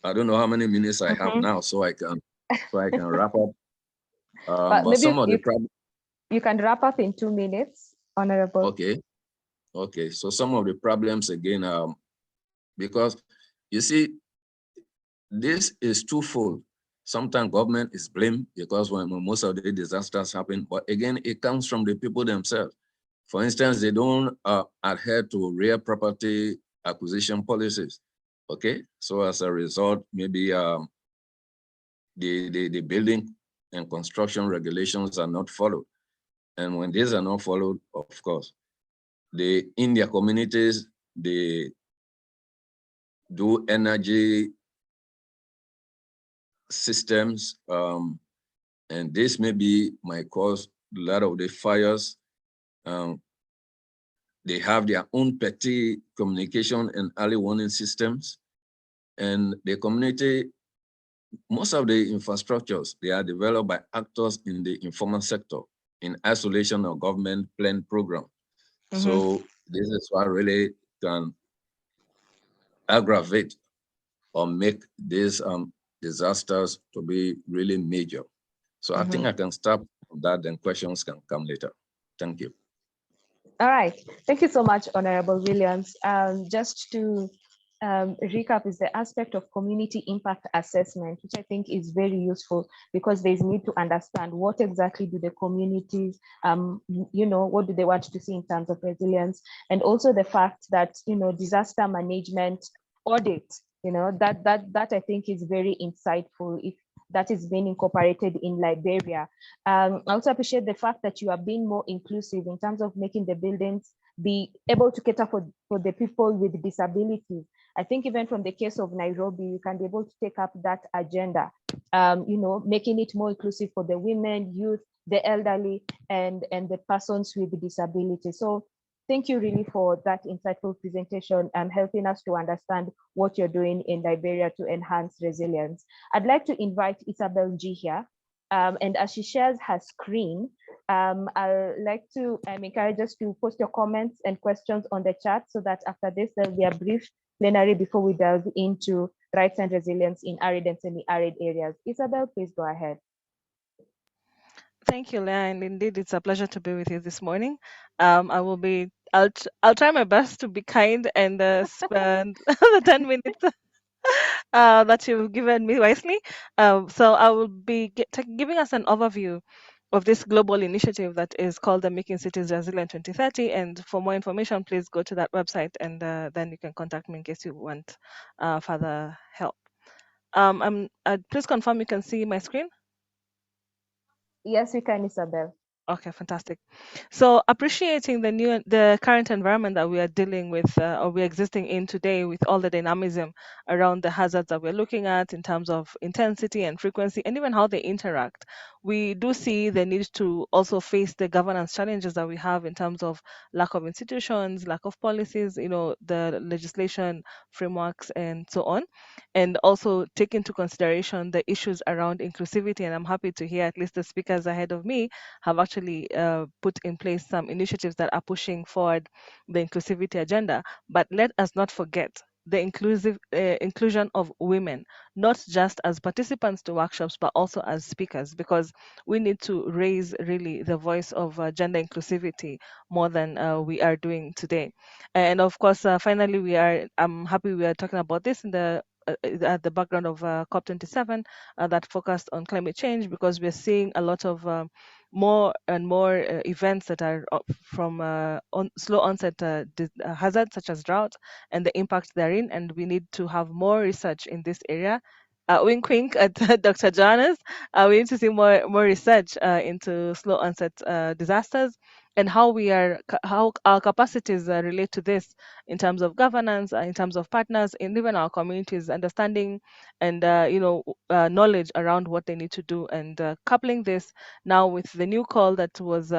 don't know how many minutes I have now, so I can wrap up. But maybe some of the problems, you can wrap up in 2 minutes, Honorable. Okay. So some of the problems again, because you see, this is twofold. Sometimes government is blamed because when most of the disasters happen, but again, it comes from the people themselves. For instance, they don't adhere to real property acquisition policies. Okay, so as a result, maybe the building and construction regulations are not followed. And when these are not followed, of course, in their communities, they do energy systems, and this maybe might cause a lot of the fires. They have their own petty communication and early warning systems. And the community, most of the infrastructures, they are developed by actors in the informal sector in isolation of government planned program. So this is what really can aggravate or make these disasters to be really major. So I think I can stop that, then questions can come later. Thank you. All right, thank you so much, Honorable Williams. Just to recap, is the aspect of community impact assessment, which I think is very useful because there's need to understand what exactly do the communities, what do they want to see in terms of resilience, and also the fact that, disaster management audit, that I think is very insightful. If that is being incorporated in Liberia. I also appreciate the fact that you are being more inclusive in terms of making the buildings be able to cater for the people with disabilities. I think even from the case of Nairobi, you can be able to take up that agenda, making it more inclusive for the women, youth, the elderly, and the persons with disabilities. So thank you really for that insightful presentation and helping us to understand what you're doing in Liberia to enhance resilience. I'd like to invite Isabel G here. And as she shares her screen, I'd like to encourage us to post your comments and questions on the chat so that after this, there'll be a brief plenary before we delve into rights and resilience in arid and semi-arid areas. Isabel, please go ahead. Thank you, Leah, and indeed it's a pleasure to be with you this morning. I'll try my best to be kind and spend the 10 minutes that you've given me wisely. So I will be giving us an overview of this global initiative that is called the Making Cities Resilient 2030. And for more information, please go to that website, and then you can contact me in case you want further help. Please confirm you can see my screen. Yes, we can, Isabel. Okay, fantastic. So appreciating the current environment that we are dealing with, or we're existing in today, with all the dynamism around the hazards that we're looking at in terms of intensity and frequency, and even how they interact, we do see the need to also face the governance challenges that we have in terms of lack of institutions, lack of policies, the legislation frameworks, and so on, and also take into consideration the issues around inclusivity. And I'm happy to hear at least the speakers ahead of me have actually put in place some initiatives that are pushing forward the inclusivity agenda. But let us not forget the inclusion of women, not just as participants to workshops, but also as speakers, because we need to raise really the voice of gender inclusivity more than we are doing today. And of course, finally, I'm happy we are talking about this in at the background of COP27 that focused on climate change, because we're seeing a lot of more and more events that are from slow onset hazards such as drought and the impact therein, and we need to have more research in this area. Wink wink at Dr. Johannes. We need to see more research into slow onset disasters, and how our capacities relate to this in terms of governance, in terms of partners, and even our communities understanding and knowledge around what they need to do, and coupling this now with the new call that was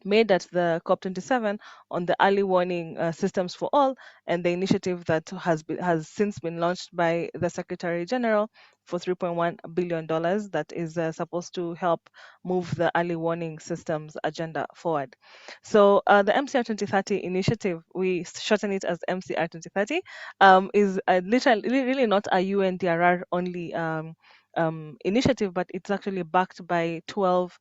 made at the COP27 on the early warning systems for all, and the initiative that has since been launched by the Secretary General for $3.1 billion that is supposed to help move the early warning systems agenda forward. So the MCR 2030 initiative, we shorten it as MCR 2030, is really not a UNDRR only initiative, but it's actually backed by 12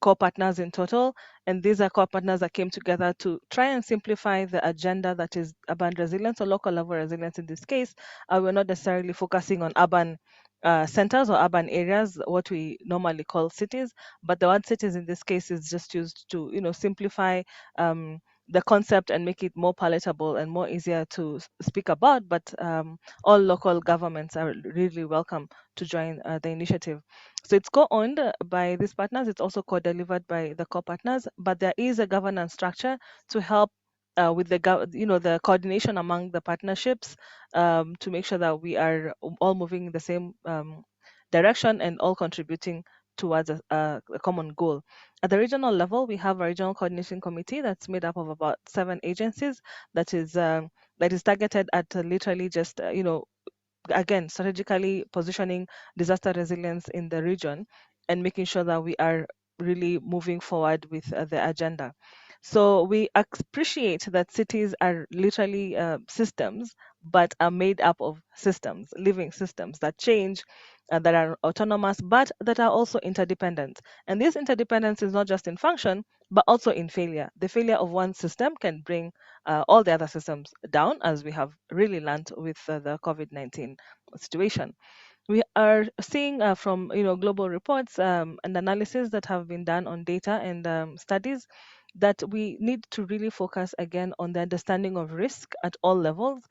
core partners in total. And these are core partners that came together to try and simplify the agenda that is urban resilience, or local level resilience in this case. We're not necessarily focusing on urban centers or urban areas, what we normally call cities, but the word cities in this case is just used to simplify the concept and make it more palatable and more easier to speak about. But all local governments are really welcome to join the initiative. So it's co-owned by these partners. It's also co-delivered by the co-partners, but there is a governance structure to help with the coordination among the partnerships, to make sure that we are all moving in the same direction and all contributing towards a common goal. At the regional level, we have a regional coordination committee that's made up of about 7 agencies that is targeted at literally just again, strategically positioning disaster resilience in the region and making sure that we are really moving forward with the agenda. So we appreciate that cities are literally systems, but are made up of systems, living systems that change, that are autonomous, but that are also interdependent. And this interdependence is not just in function, but also in failure. The failure of one system can bring all the other systems down, as we have really learned with the COVID-19 situation. We are seeing from global reports and analysis that have been done on data and studies that we need to really focus again on the understanding of risk at all levels,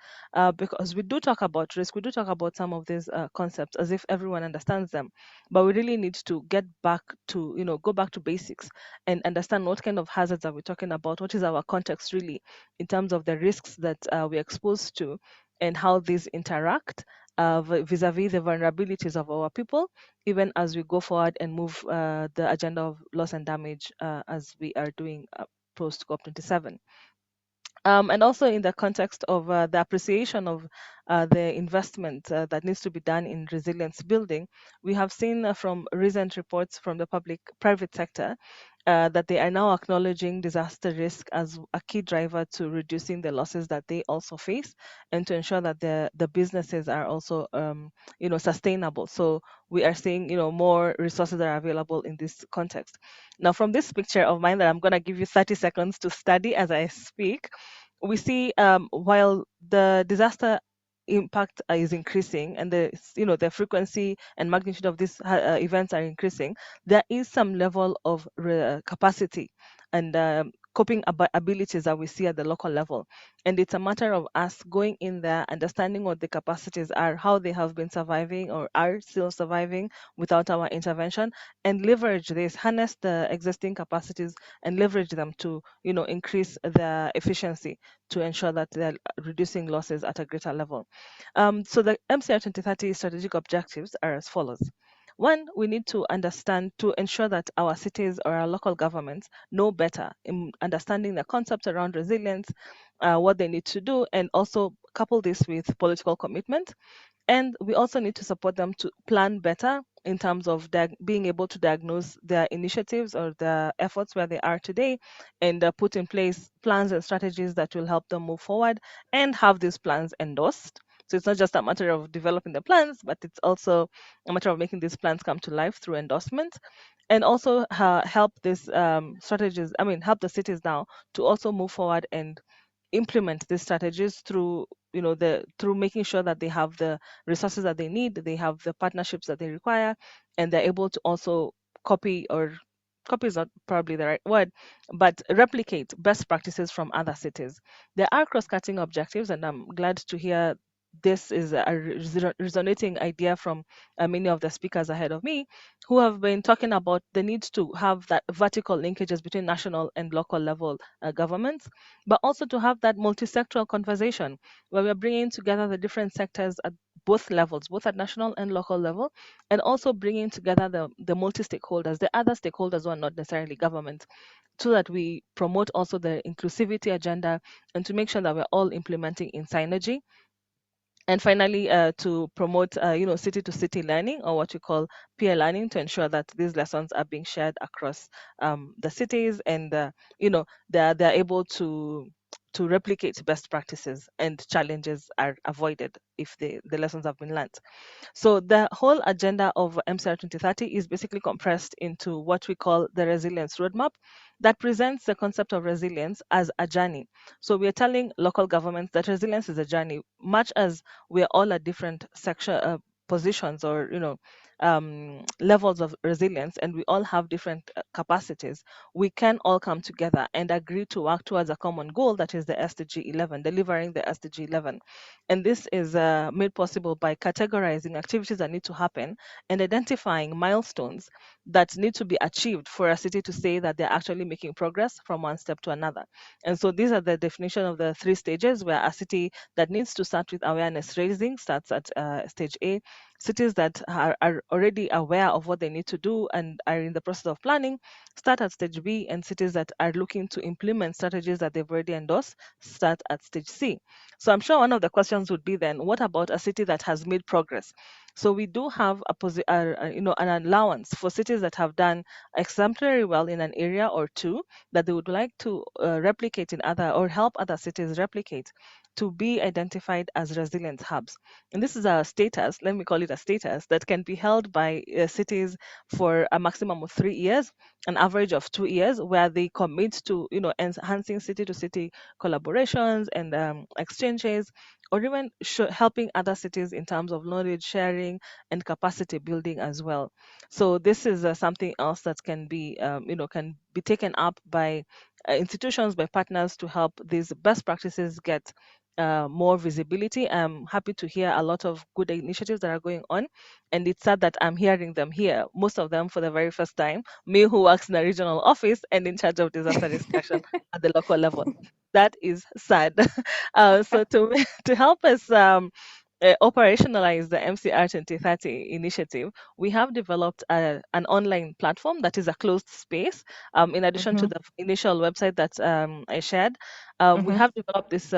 because we do talk about risk, we do talk about some of these concepts as if everyone understands them, but we really need to get back to, go back to basics and understand what kind of hazards are we talking about, what is our context really in terms of the risks that we're exposed to, and how these interact vis-a-vis the vulnerabilities of our people, even as we go forward and move the agenda of loss and damage as we are doing post COP27. And also in the context of the appreciation of the investment that needs to be done in resilience building, we have seen from recent reports from the private sector that they are now acknowledging disaster risk as a key driver to reducing the losses that they also face, and to ensure that the businesses are also sustainable. So we are seeing more resources that are available in this context. Now, from this picture of mine that I'm going to give you 30 seconds to study as I speak, we see while the disaster impact is increasing and the frequency and magnitude of these events are increasing, there is some level of capacity and coping abilities that we see at the local level, and it's a matter of us going in there, understanding what the capacities are, how they have been surviving or are still surviving without our intervention, and leverage this, harness the existing capacities and leverage them to increase the efficiency to ensure that they're reducing losses at a greater level. So the MCR 2030 strategic objectives are as follows. One, we need to understand to ensure that our cities or our local governments know better in understanding the concepts around resilience, what they need to do, and also couple this with political commitment. And we also need to support them to plan better in terms of being able to diagnose their initiatives or their efforts where they are today, and put in place plans and strategies that will help them move forward and have these plans endorsed. So it's not just a matter of developing the plans, but it's also a matter of making these plans come to life through endorsement, and also help these strategies, help the cities now to also move forward and implement these strategies through through making sure that they have the resources that they need, they have the partnerships that they require, and they're able to also copy is not probably the right word, but replicate best practices from other cities. There are cross-cutting objectives, and I'm glad to hear this is a resonating idea from many of the speakers ahead of me, who have been talking about the need to have that vertical linkages between national and local level governments, but also to have that multi-sectoral conversation where we're bringing together the different sectors at both levels, both at national and local level, and also bringing together the multi-stakeholders, the other stakeholders who are not necessarily government, so that we promote also the inclusivity agenda and to make sure that we're all implementing in synergy. And finally, to promote, city-to-city learning, or what we call peer learning, to ensure that these lessons are being shared across the cities, and they're able to replicate best practices, and challenges are avoided if the lessons have been learned. So the whole agenda of MCR 2030 is basically compressed into what we call the resilience roadmap, that presents the concept of resilience as a journey. So we are telling local governments that resilience is a journey, much as we are all at different positions, or levels of resilience, and we all have different capacities. We can all come together and agree to work towards a common goal, that is the SDG 11, delivering the SDG 11. And this is made possible by categorizing activities that need to happen and identifying milestones that need to be achieved for a city to say that they're actually making progress from one step to another. And so these are the definition of the 3 stages, where a city that needs to start with awareness raising starts at stage A. Cities that are already aware of what they need to do and are in the process of planning start at stage B, and cities that are looking to implement strategies that they've already endorsed start at stage C. So I'm sure one of the questions would be then, what about a city that has made progress? So we do have an allowance for cities that have done exemplary well in an area or two, that they would like to replicate in other, or help other cities replicate, to be identified as resilient hubs. And this is a status, let me call it a status, that can be held by cities for a maximum of 3 years, an average of 2 years, where they commit to enhancing city-to-city collaborations and exchanges, or even helping other cities in terms of knowledge sharing and capacity building as well. So this is something else that can be can be taken up by institutions, by partners to help these best practices get more visibility. I'm happy to hear a lot of good initiatives that are going on, and it's sad that I'm hearing them here, most of them for the very first time, me who works in a regional office and in charge of disaster risk action at the local level. That is sad. So to help us operationalize the MCR 2030 initiative, we have developed an online platform that is a closed space. In addition to the initial website that I shared, we have developed this.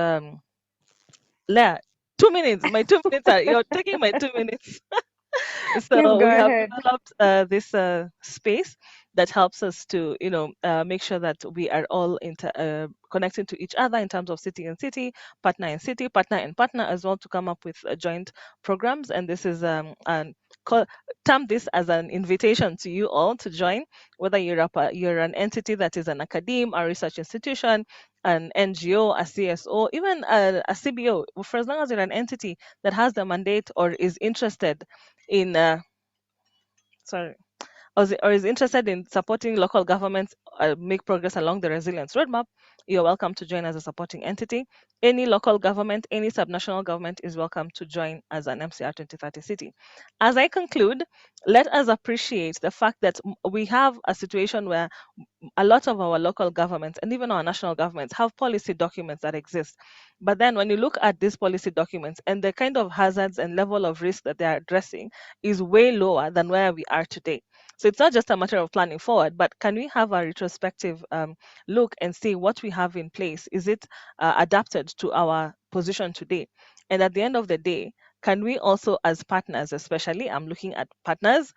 Lea, 2 minutes. My 2 minutes are, you're taking my 2 minutes. Please So go we have ahead. developed this space that helps us to, make sure that we are all connecting to each other in terms of city and city, partner and city, partner and partner as well, to come up with joint programs. And this is term this as an invitation to you all to join, whether you're an entity that is an academe, a research institution, an NGO, a CSO, even a CBO, for as long as you're an entity that has the mandate or is interested in or is interested in supporting local governments make progress along the resilience roadmap, you're welcome to join as a supporting entity. Any local government, any subnational government is welcome to join as an MCR 2030 city. As I conclude, let us appreciate the fact that we have a situation where a lot of our local governments and even our national governments have policy documents that exist. But then when you look at these policy documents and the kind of hazards and level of risk that they're addressing is way lower than where we are today. So it's not just a matter of planning forward, but can we have a retrospective look and see what we have in place? Is it adapted to our position today? And at the end of the day, can we also, as partners, especially, I'm looking at partners,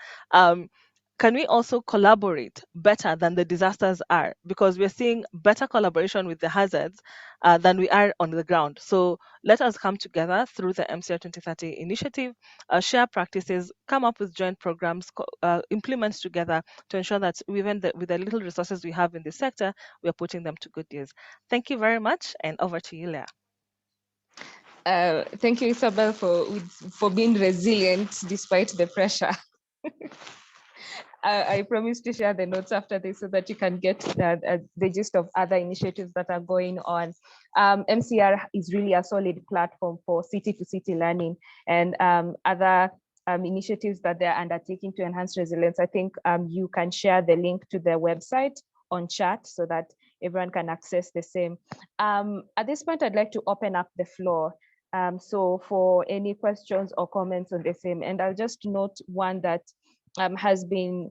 can we also collaborate better than the disasters are? Because we're seeing better collaboration with the hazards than we are on the ground. So let us come together through the MCR 2030 initiative, share practices, come up with joint programs, implement together to ensure that even with the little resources we have in this sector, we are putting them to good use. Thank you very much, and over to you, Lea. Thank you, Isabel, for being resilient despite the pressure. I promise to share the notes after this so that you can get the gist of other initiatives that are going on. MCR is really a solid platform for city-to-city learning and other initiatives that they're undertaking to enhance resilience. I think you can share the link to their website on chat so that everyone can access the same. At this point, I'd like to open up the floor. So for any questions or comments on the same, and I'll just note one that has been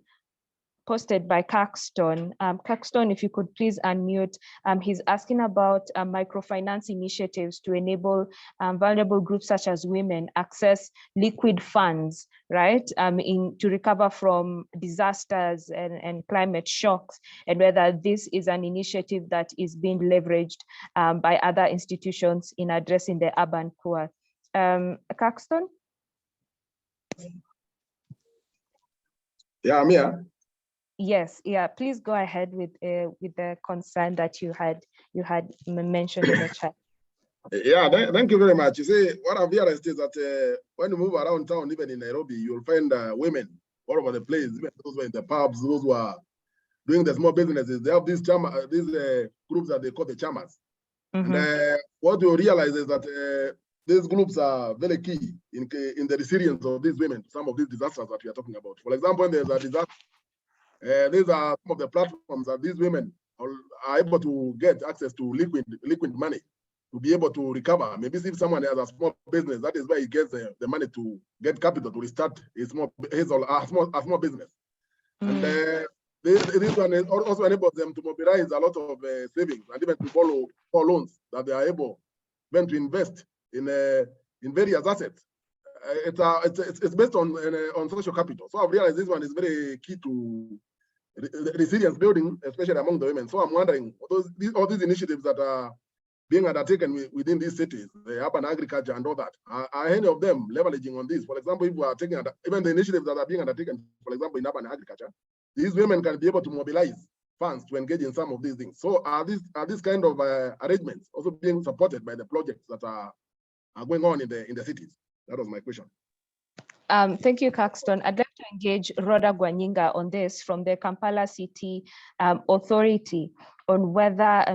posted by Caxton. Caxton, if you could please unmute. He's asking about microfinance initiatives to enable vulnerable groups such as women access liquid funds, right, to recover from disasters and climate shocks, and whether this is an initiative that is being leveraged by other institutions in addressing the urban poor. Caxton? Yeah, I'm here. Yes, yeah, please go ahead with the concern that you had mentioned in the chat. Yeah, thank you very much. You see, what I've realized is that when you move around town, even in Nairobi, you'll find women all over the place, even those who are in the pubs, those who are doing the small businesses. They have these groups that they call the chamas. And what you realize is that these groups are very key in the resilience of these women to some of these disasters that we are talking about. For example, when there's a disaster, these are some of the platforms that these women are able to get access to liquid money to be able to recover. Maybe if someone has a small business, that is where he gets the money to get capital to restart his small business. And this one also enables them to mobilize a lot of savings and even to borrow loans that they are able then to invest in various assets. It's based on social capital. So I've realized this one is very key to resilience building, especially among the women. So I'm wondering, all these initiatives that are being undertaken within these cities, the urban agriculture and all that, are any of them leveraging on this? For example, if we are taking even the initiatives that are being undertaken, for example, in urban agriculture, these women can be able to mobilize funds to engage in some of these things. So are these kind of arrangements also being supported by the projects that are going on in the cities? That was my question. Thank you, Caxton. I'd like to engage Rhoda Gwanyinga on this from the Kampala City Authority on whether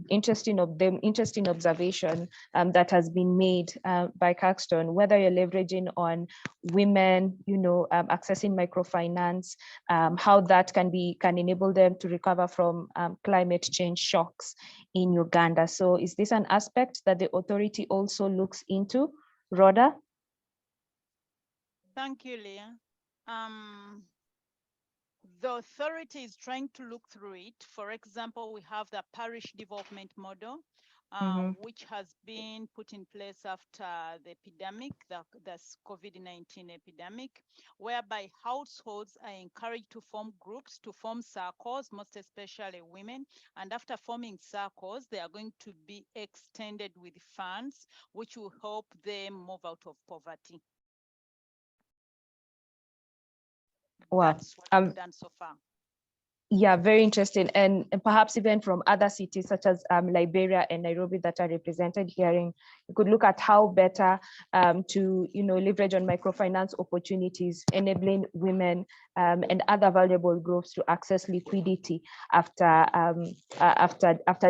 interesting observation that has been made by Caxton, whether you're leveraging on women, accessing microfinance, how that can enable them to recover from climate change shocks in Uganda. So is this an aspect that the authority also looks into, Rhoda? Thank you, Leah. The authority is trying to look through it. For example, we have the parish development model, which has been put in place after the epidemic, the COVID-19 epidemic, whereby households are encouraged to form groups, to form circles, most especially women. And after forming circles, they are going to be extended with funds, which will help them move out of poverty. Wow. That's what we've done so far. Yeah, very interesting. And perhaps even from other cities such as Liberia and Nairobi that are represented here, you could look at how better to leverage on microfinance opportunities, enabling women and other vulnerable groups to access liquidity after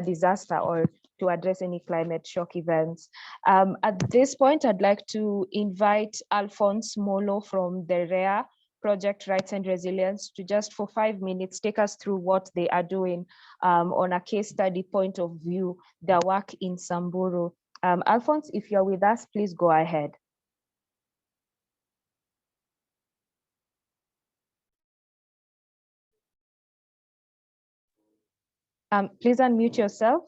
disaster or to address any climate shock events. At this point, I'd like to invite Alphonse Molo from the REA Project Rights and Resilience to just for 5 minutes take us through what they are doing on a case study point of view, their work in Samburu. Alphonse, if you're with us, please go ahead. Please unmute yourself.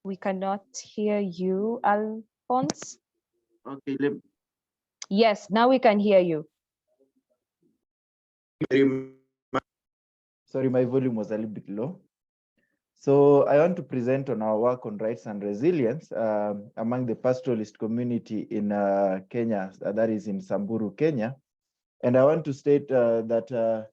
We cannot hear you, Alphonse. Okay. Yes, now we can hear you. Sorry, my volume was a little bit low. So I want to present on our work on rights and resilience among the pastoralist community in Kenya, that is in Samburu, Kenya. And I want to state that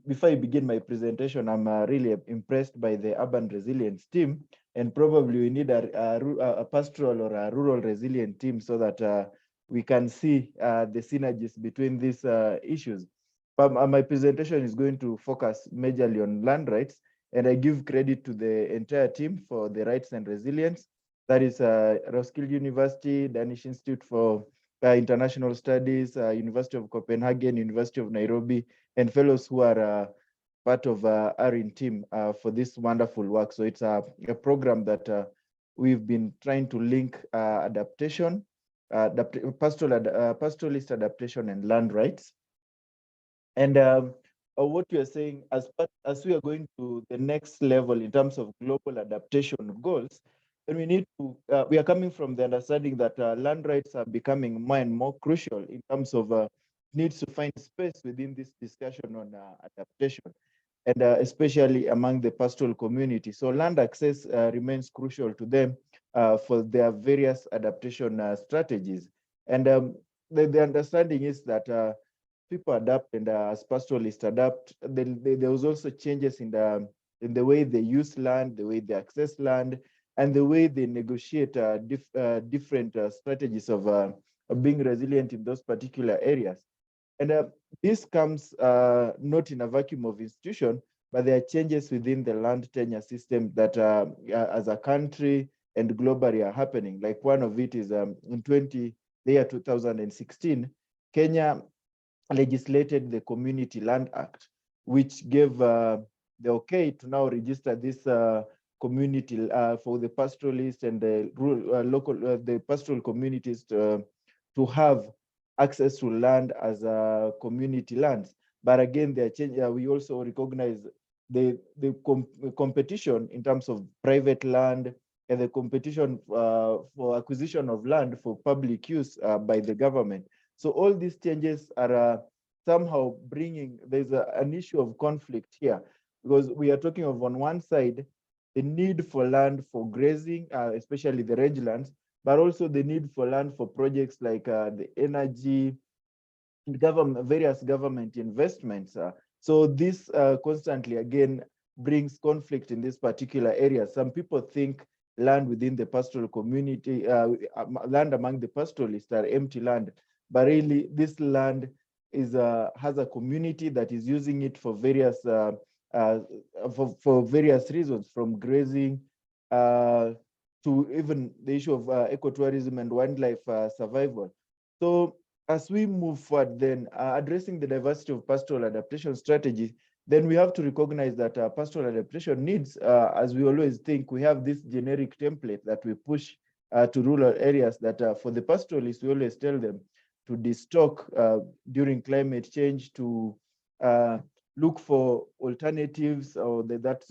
before I begin my presentation, I'm really impressed by the urban resilience team, and probably we need a pastoral or a rural resilient team so that we can see the synergies between these issues. My presentation is going to focus majorly on land rights, and I give credit to the entire team for the rights and resilience. That is Roskilde University, Danish Institute for International Studies, University of Copenhagen, University of Nairobi, and fellows who are part of ARIN team for this wonderful work. So it's a program that we've been trying to link adaptation, pastoralist adaptation and land rights. And what you are saying, as we are going to the next level in terms of global adaptation goals, then we need to, we are coming from the understanding that land rights are becoming more and more crucial in terms of needs to find space within this discussion on adaptation, and especially among the pastoral community. So land access remains crucial to them for their various adaptation strategies. And the understanding is that people adapt, and as pastoralists adapt, there was also changes in the way they use land, the way they access land, and the way they negotiate different strategies of being resilient in those particular areas. And this comes not in a vacuum of institution, but there are changes within the land tenure system that as a country and globally are happening. Like one of it is in the year 2016, Kenya legislated the Community Land Act, which gave the okay to now register this community for the pastoralists and the local the pastoral communities to have access to land as community lands. But again, we also recognize the competition in terms of private land and the competition for acquisition of land for public use by the government. So all these changes are somehow there's an issue of conflict here, because we are talking of, on one side, the need for land for grazing, especially the rangelands, but also the need for land for projects like the energy, various government investments. So this constantly, again, brings conflict in this particular area. Some people think land within the pastoral community, land among the pastoralists are empty land, but really this land is has a community that is using it for various various reasons, from grazing to even the issue of ecotourism and wildlife survival. So as we move forward, then addressing the diversity of pastoral adaptation strategies, then we have to recognize that pastoral adaptation needs, as we always think, we have this generic template that we push to rural areas that for the pastoralists, we always tell them to destock during climate change, to look for alternatives or that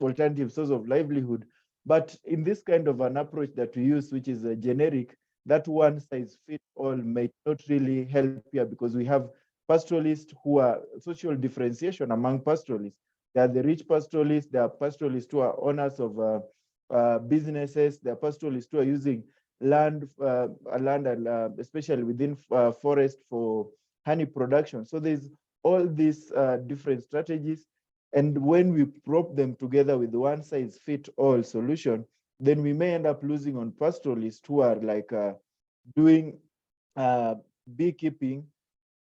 alternative source of livelihood. But in this kind of an approach that we use, which is a generic, that one size fits all might not really help here, because we have pastoralists who are social differentiation among pastoralists. There are the rich pastoralists, there are pastoralists who are owners of businesses, there are pastoralists who are using land, and especially within forest for honey production. So there's all these different strategies. And when we prop them together with one size fit all solution, then we may end up losing on pastoralists who are like doing beekeeping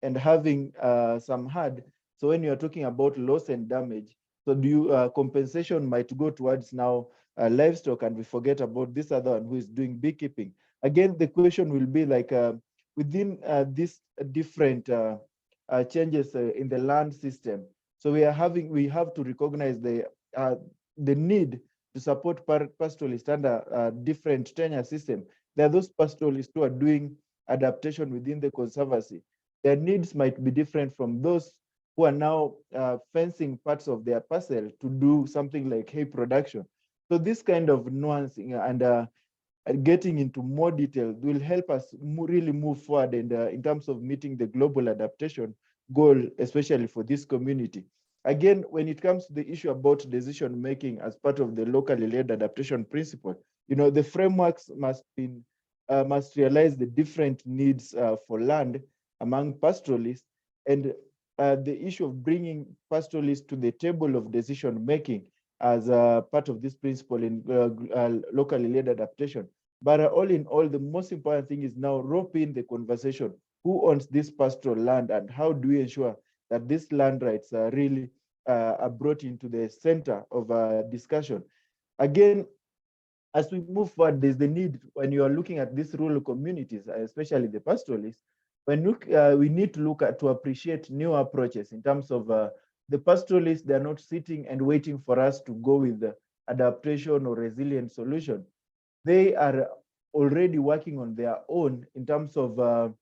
and having some herd. So when you're talking about loss and damage, so do you compensation might go towards now livestock, and we forget about this other one who is doing beekeeping. Again, the question will be like within these different changes in the land system. So we have to recognize the need to support pastoralists under a different tenure system. There are those pastoralists who are doing adaptation within the conservancy. Their needs might be different from those who are now fencing parts of their parcel to do something like hay production. So this kind of nuancing and getting into more detail will help us really move forward and in terms of meeting the global adaptation goal, especially for this community. Again, when it comes to the issue about decision making as part of the locally led adaptation principle, the frameworks must realize the different needs for land among pastoralists, and the issue of bringing pastoralists to the table of decision making as part of this principle in locally led adaptation. But all in all, the most important thing is now rope in the conversation. Who owns this pastoral land, and how do we ensure that these land rights are really are brought into the center of discussion? Again, as we move forward, there's the need, when you are looking at these rural communities, especially the pastoralists, we need to look at to appreciate new approaches in terms of the pastoralists. They're not sitting and waiting for us to go with the adaptation or resilient solution. They are already working on their own in terms of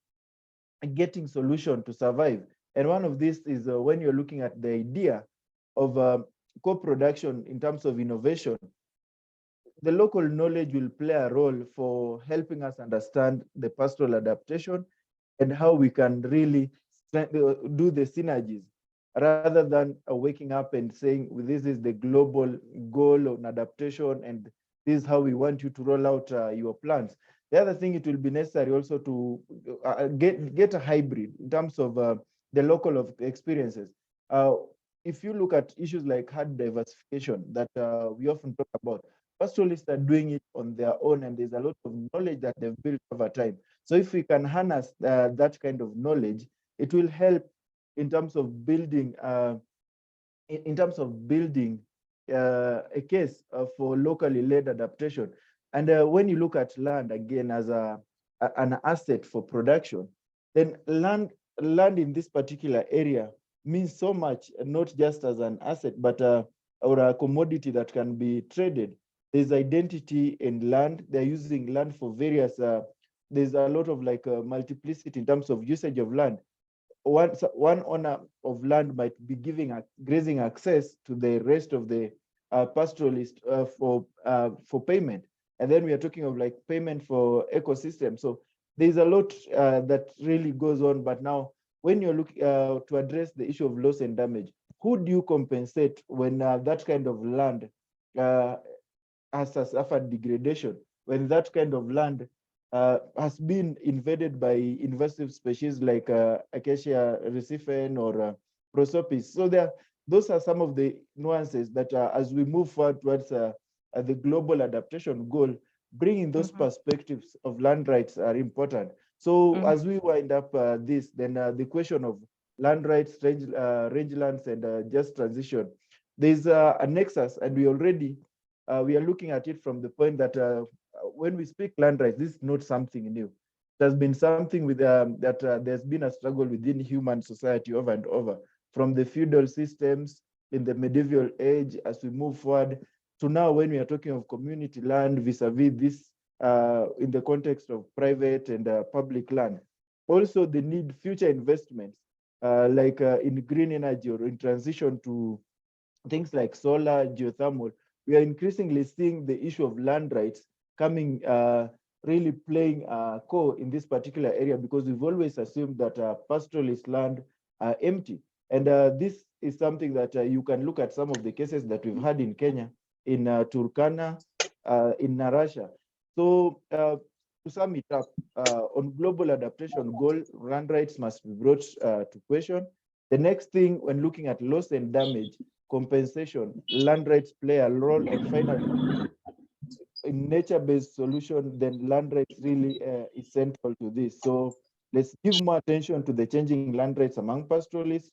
getting solution to survive. And one of these is when you're looking at the idea of co-production in terms of innovation, the local knowledge will play a role for helping us understand the pastoral adaptation and how we can really do the synergies, rather than waking up and saying, well, this is the global goal on adaptation and this is how we want you to roll out your plans. The other thing, it will be necessary also to get a hybrid in terms of the local experiences. If you look at issues like herd diversification that we often talk about, pastoralists are doing it on their own, and there's a lot of knowledge that they've built over time. So if we can harness that kind of knowledge, it will help in terms of building a case for locally led adaptation. And when you look at land again as an asset for production, then land in this particular area means so much, not just as an asset, but or a commodity that can be traded. There's identity in land. They're using land for various, there's a lot of like multiplicity in terms of usage of land. One owner of land might be giving grazing access to the rest of the pastoralist for payment. And then we are talking of like payment for ecosystem. So there's a lot that really goes on. But now when you're looking to address the issue of loss and damage, who do you compensate when that kind of land has suffered degradation, when that kind of land has been invaded by invasive species like Acacia recifera or prosopis. So those are some of the nuances that as we move forward towards the global adaptation goal, bringing those perspectives of land rights are important. So as we wind up this, then the question of land rights, rangelands, and just transition, there's a nexus, and we are looking at it from the point that when we speak land rights, this is not something new. There's been something with that there's been a struggle within human society over and over, from the feudal systems in the medieval age as we move forward to now when we are talking of community land vis-a-vis this in the context of private and public land. Also, the need future investments like in green energy or in transition to things like solar, geothermal. We are increasingly seeing the issue of land rights coming really playing a core in this particular area, because we've always assumed that pastoralist land are empty. And this is something that you can look at some of the cases that we've had in Kenya, in Turkana, in Narasha. So to sum it up, on global adaptation goal, land rights must be brought to question. The next thing, when looking at loss and damage, compensation, land rights play a role. And finally, in nature-based solution, then land rights really is central to this. So let's give more attention to the changing land rights among pastoralists,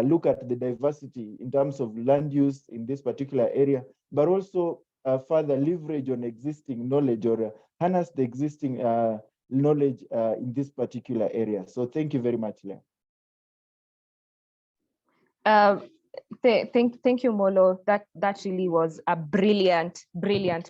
look at the diversity in terms of land use in this particular area, but also further leverage on existing knowledge or harness the existing knowledge in this particular area. So thank you very much, Leah. Thank you, Molo. That really was a brilliant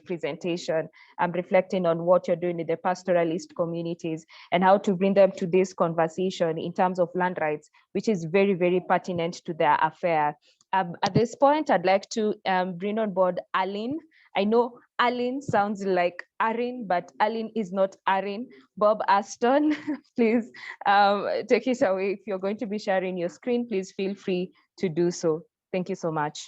presentation. I'm reflecting on what you're doing with the pastoralist communities and how to bring them to this conversation in terms of land rights, which is very, very pertinent to their affair. At this point, I'd like to bring on board ARIN. I know ARIN sounds like ARIN, but ARIN is not ARIN. Bob Aston, please take it away. If you're going to be sharing your screen, please feel free to do so. Thank you so much.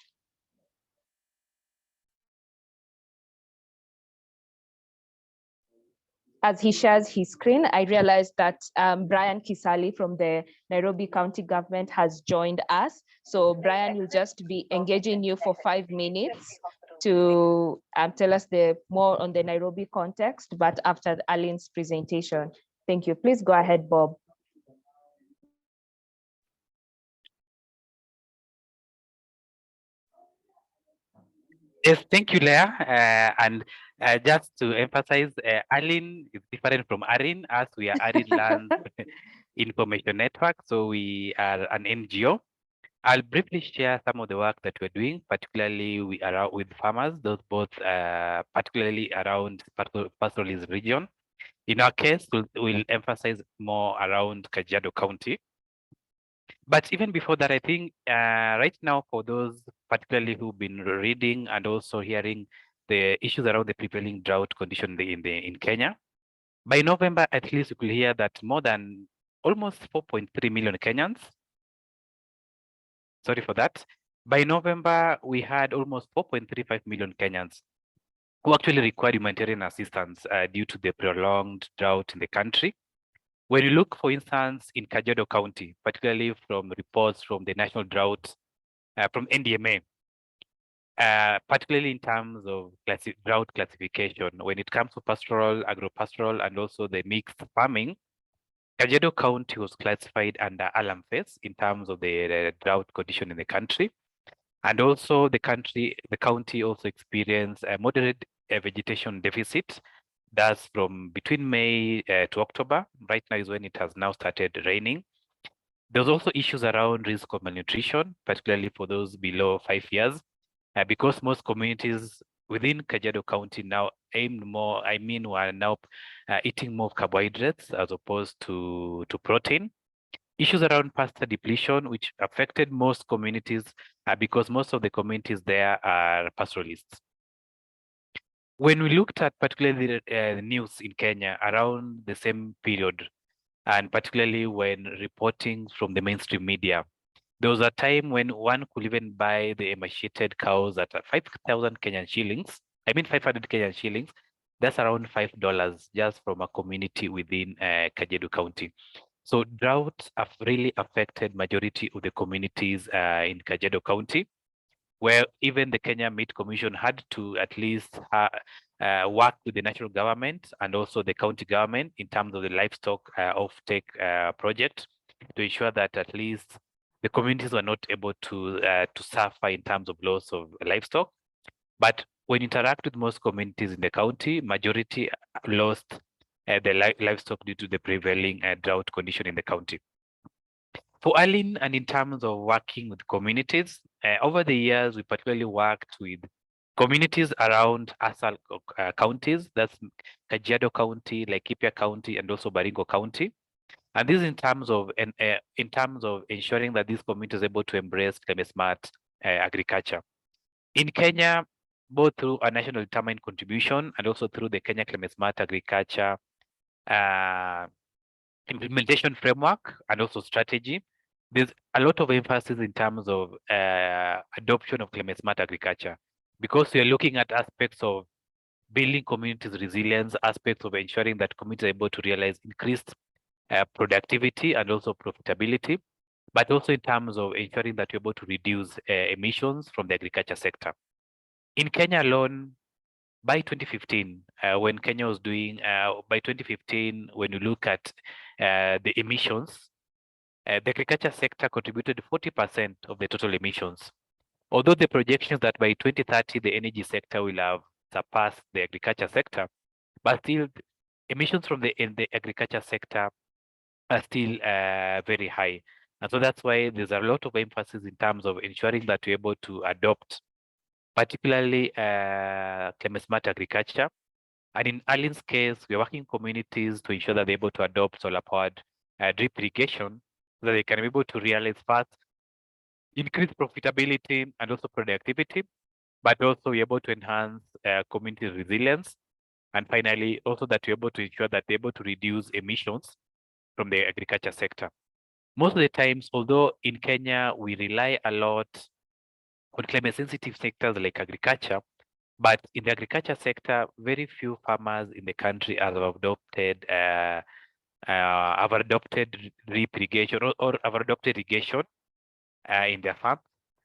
As he shares his screen, I realized that Brian Kisali from the Nairobi County government has joined us. So Brian will just be engaging you for 5 minutes to tell us more on the Nairobi context, but after ARIN's presentation. Thank you. Please go ahead, Bob. Yes, thank you, Leah. And just to emphasize, ARIN is different from ARIN, as we are ARIN Land Information Network. So we are an NGO. I'll briefly share some of the work that we're doing, particularly with farmers, those both particularly around pastoralist region. In our case, we'll emphasize more around Kajiado County. But even before that, I think right now, for those particularly who've been reading and also hearing the issues around the prevailing drought condition in Kenya, by November, at least you could hear that more than almost 4.3 million Kenyans. Sorry for that. By November, we had almost 4.35 million Kenyans who actually required humanitarian assistance due to the prolonged drought in the country. When you look, for instance, in Kajiado County, particularly from reports from the National Drought, from NDMA, particularly in terms of drought classification, when it comes to pastoral, agro-pastoral, and also the mixed farming, Kajiado County was classified under alarm phase in terms of the drought condition in the country. And also the county also experienced a moderate vegetation deficit. That's from between May to October. Right now is when it has now started raining. There's also issues around risk of malnutrition, particularly for those below 5 years, because most communities within Kajiado County now are now eating more carbohydrates as opposed to protein. Issues around pasture depletion, which affected most communities because most of the communities there are pastoralists. When we looked at particularly the news in Kenya around the same period, and particularly when reporting from the mainstream media, there was a time when one could even buy the emaciated cows at 5,000 Kenyan shillings. I mean 500 Kenyan shillings. That's around $5 just from a community within Kajiado County. So droughts have really affected majority of the communities in Kajiado County, where even the Kenya Meat Commission had to at least work with the national government and also the county government in terms of the livestock offtake project to ensure that at least the communities were not able to suffer in terms of loss of livestock. But when you interact with most communities in the county, majority lost the livestock due to the prevailing drought condition in the county. For ARIN and in terms of working with communities, over the years, we particularly worked with communities around ASAL counties, that's Kajiado County, Laikipia County, and also Baringo County. And this is in terms of ensuring that these communities are able to embrace climate smart agriculture. In Kenya, both through a national determined contribution and also through the Kenya Climate Smart Agriculture implementation framework and also strategy, there's a lot of emphasis in terms of adoption of climate smart agriculture, because we are looking at aspects of building communities' resilience, aspects of ensuring that communities are able to realize increased productivity and also profitability, but also in terms of ensuring that we're able to reduce emissions from the agriculture sector. In Kenya alone, by 2015, when Kenya was doing, by 2015, when you look at the emissions, the agriculture sector contributed 40% of the total emissions. Although the projections that by 2030, the energy sector will have surpassed the agriculture sector, but still emissions from the agriculture sector are still very high. And so that's why there's a lot of emphasis in terms of ensuring that we're able to adopt particularly climate smart agriculture. And in ARIN's case, we're working communities to ensure that they're able to adopt solar-powered drip irrigation so that they can be able to realize fast, increase profitability and also productivity, but also we're able to enhance community resilience. And finally, also that we're able to ensure that they're able to reduce emissions from the agriculture sector. Most of the times, although in Kenya, we rely a lot on climate sensitive sectors like agriculture, but in the agriculture sector, very few farmers in the country have adopted drip irrigation or have adopted irrigation in their farm.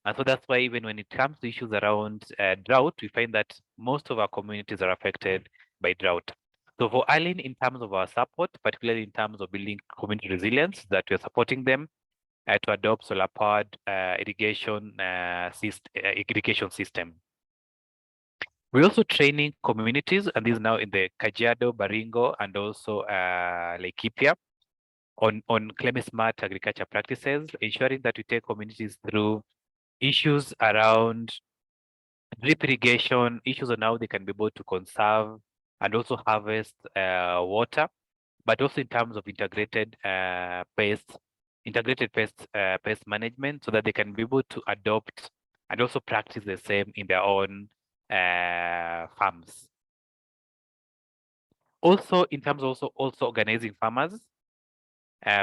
And so that's why even when it comes to issues around drought, we find that most of our communities are affected by drought. So for ARIN, in terms of our support, particularly in terms of building community resilience, that we're supporting them to adopt solar-powered irrigation system. We're also training communities, and this is now in the Kajiado, Baringo, and also Laikipia, on climate smart agriculture practices, ensuring that we take communities through issues around drip irrigation, issues on how they can be able to conserve and also harvest water, but also in terms of integrated pest management, so that they can be able to adopt and also practice the same in their own farms. Also, in terms of also organizing farmers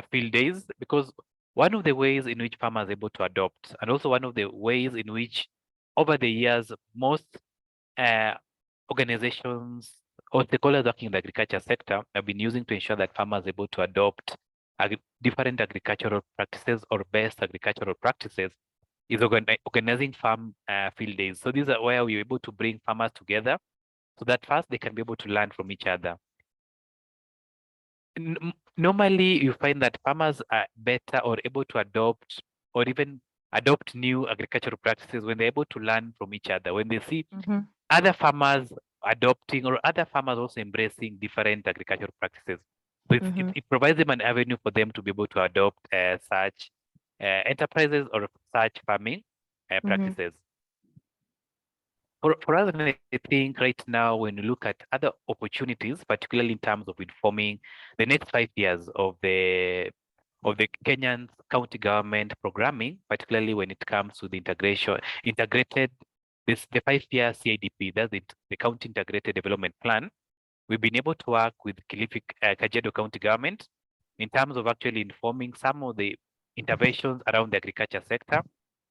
field days, because one of the ways in which farmers are able to adopt, and also one of the ways in which over the years most organizations or stakeholders working in the agriculture sector have been using to ensure that farmers are able to adopt different agricultural practices or best agricultural practices is organizing farm field days. So these are where we're able to bring farmers together so that first they can be able to learn from each other. Normally, you find that farmers are better or able to adopt or even adopt new agricultural practices when they're able to learn from each other, when they see other farmers adopting or other farmers also embracing different agricultural practices. So it provides them an avenue for them to be able to adopt such enterprises or such farming practices. For us, I think right now, when you look at other opportunities, particularly in terms of informing the next 5 years of the Kenyan county government programming, particularly when it comes to the integrated, the 5-year CIDP, that's the County Integrated Development Plan. We've been able to work with Kajiado County government in terms of actually informing some of the interventions around the agriculture sector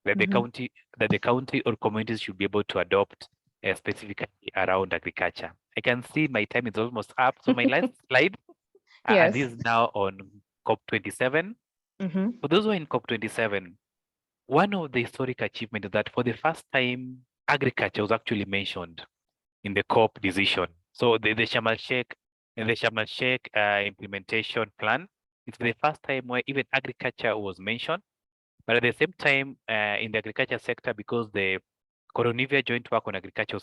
that the county or communities should be able to adopt specifically around agriculture. I can see my time is almost up, so my last slide. Yes. And this is now on COP27. For those who are in COP27, one of the historic achievements is that for the first time, agriculture was actually mentioned in the COP decision. So the Sharm el-Sheikh implementation plan, it's the first time where even agriculture was mentioned. But at the same time, in the agriculture sector, because the Coronivia joint work on agriculture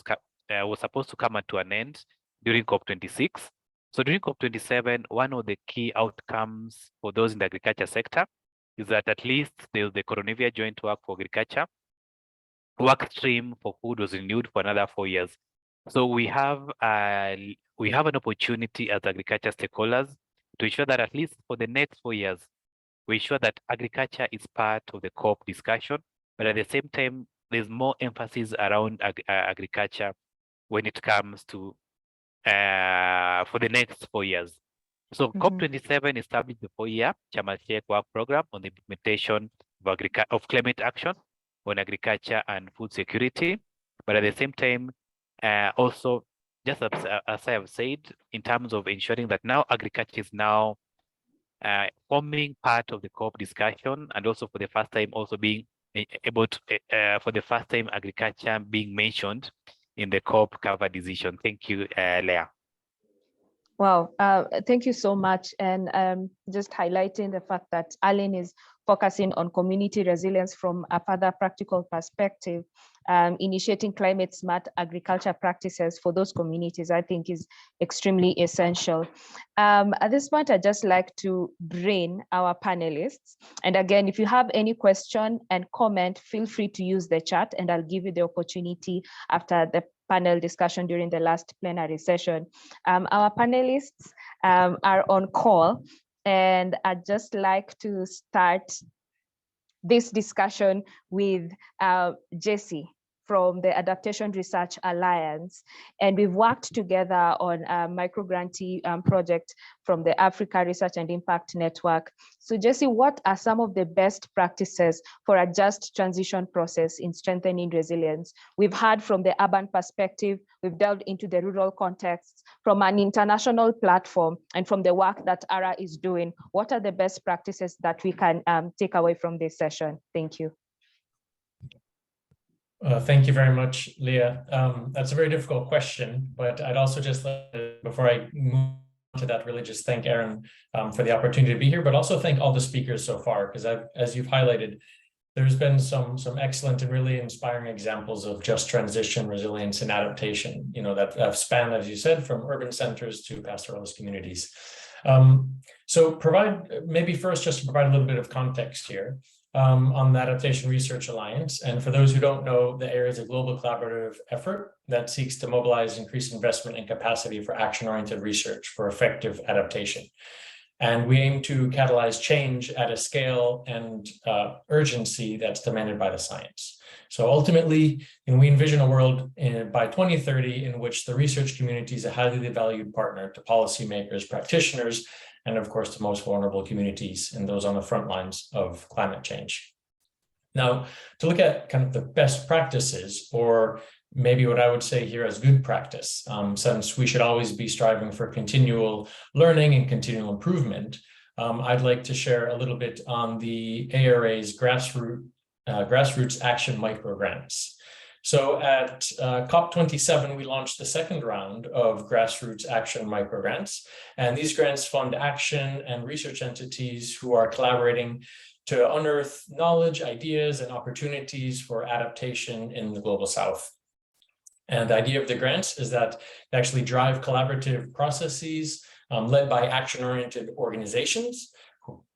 was supposed to come to an end during COP26. So during COP27, one of the key outcomes for those in the agriculture sector is that at least the Coronivia joint work for agriculture work stream for food was renewed for another 4 years. So we have an opportunity as agriculture stakeholders to ensure that at least for the next 4 years, we ensure that agriculture is part of the COP discussion, but at the same time, there's more emphasis around agriculture when it comes to for the next 4 years. So COP27 established the 4-year Sharm el-Sheikh work program on the implementation of climate action on agriculture and food security. But at the same time, also, just as I have said, in terms of ensuring that now agriculture is now forming part of the COP discussion, and also for the first time also being able to, for the first time, agriculture being mentioned in the COP cover decision. Thank you, Leah. Wow, thank you so much. And just highlighting the fact that ARIN is focusing on community resilience from a further practical perspective, initiating climate smart agriculture practices for those communities, I think is extremely essential. At this point, I'd just like to bring our panelists. And again, if you have any question and comment, feel free to use the chat, and I'll give you the opportunity after the panel discussion during the last plenary session. Our panelists are on call, and I'd just like to start this discussion with Jessie from the Adaptation Research Alliance. And we've worked together on a micrograntee project from the Africa Research and Impact Network. So Jessie, what are some of the best practices for a just transition process in strengthening resilience? We've heard from the urban perspective, we've delved into the rural contexts, from an international platform, and from the work that ARA is doing. What are the best practices that we can take away from this session? Thank you. Thank you very much, Leah. That's a very difficult question, but I'd also just like to, before I move to that, really just thank ARIN for the opportunity to be here, but also thank all the speakers so far, because as you've highlighted, there's been some excellent and really inspiring examples of just transition, resilience, and adaptation, you know, that have spanned, as you said, from urban centers to pastoralist communities. So maybe first just to provide a little bit of context here. On the Adaptation Research Alliance. And for those who don't know, the ARIN is a global collaborative effort that seeks to mobilize increased investment and capacity for action-oriented research for effective adaptation. And we aim to catalyze change at a scale and urgency that's demanded by the science. So ultimately, we envision a world by 2030 in which the research community is a highly valued partner to policymakers, practitioners, and of course, the most vulnerable communities and those on the front lines of climate change. Now, to look at kind of the best practices, or maybe what I would say here as good practice, since we should always be striving for continual learning and continual improvement, I'd like to share a little bit on the ARA's grassroots action microgrants. So at COP27, we launched the second round of grassroots action microgrants, and these grants fund action and research entities who are collaborating to unearth knowledge, ideas, and opportunities for adaptation in the Global South. And the idea of the grants is that they actually drive collaborative processes led by action-oriented organizations,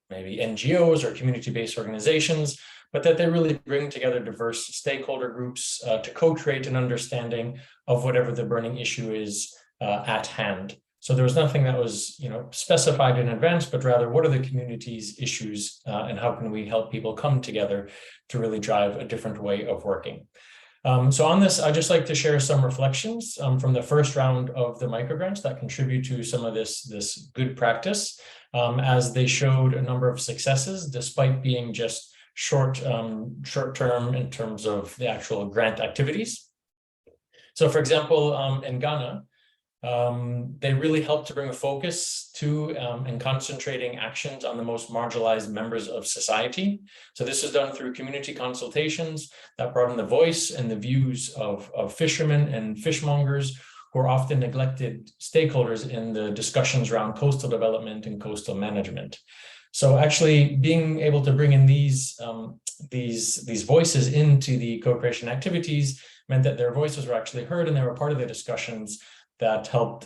maybe NGOs or community-based organizations, but that they really bring together diverse stakeholder groups to co-create an understanding of whatever the burning issue is at hand. So there was nothing that was, specified in advance, but rather what are the community's issues and how can we help people come together to really drive a different way of working. So on this, I'd just like to share some reflections from the first round of the microgrants that contribute to some of this good practice, as they showed a number of successes despite being just short term in terms of the actual grant activities. So for example, in Ghana, They really help to bring a focus to and concentrating actions on the most marginalized members of society. So this is done through community consultations that brought in the voice and the views of fishermen and fishmongers, who are often neglected stakeholders in the discussions around coastal development and coastal management. So actually being able to bring in these voices into the co-creation activities meant that their voices were actually heard, and they were part of the discussions that help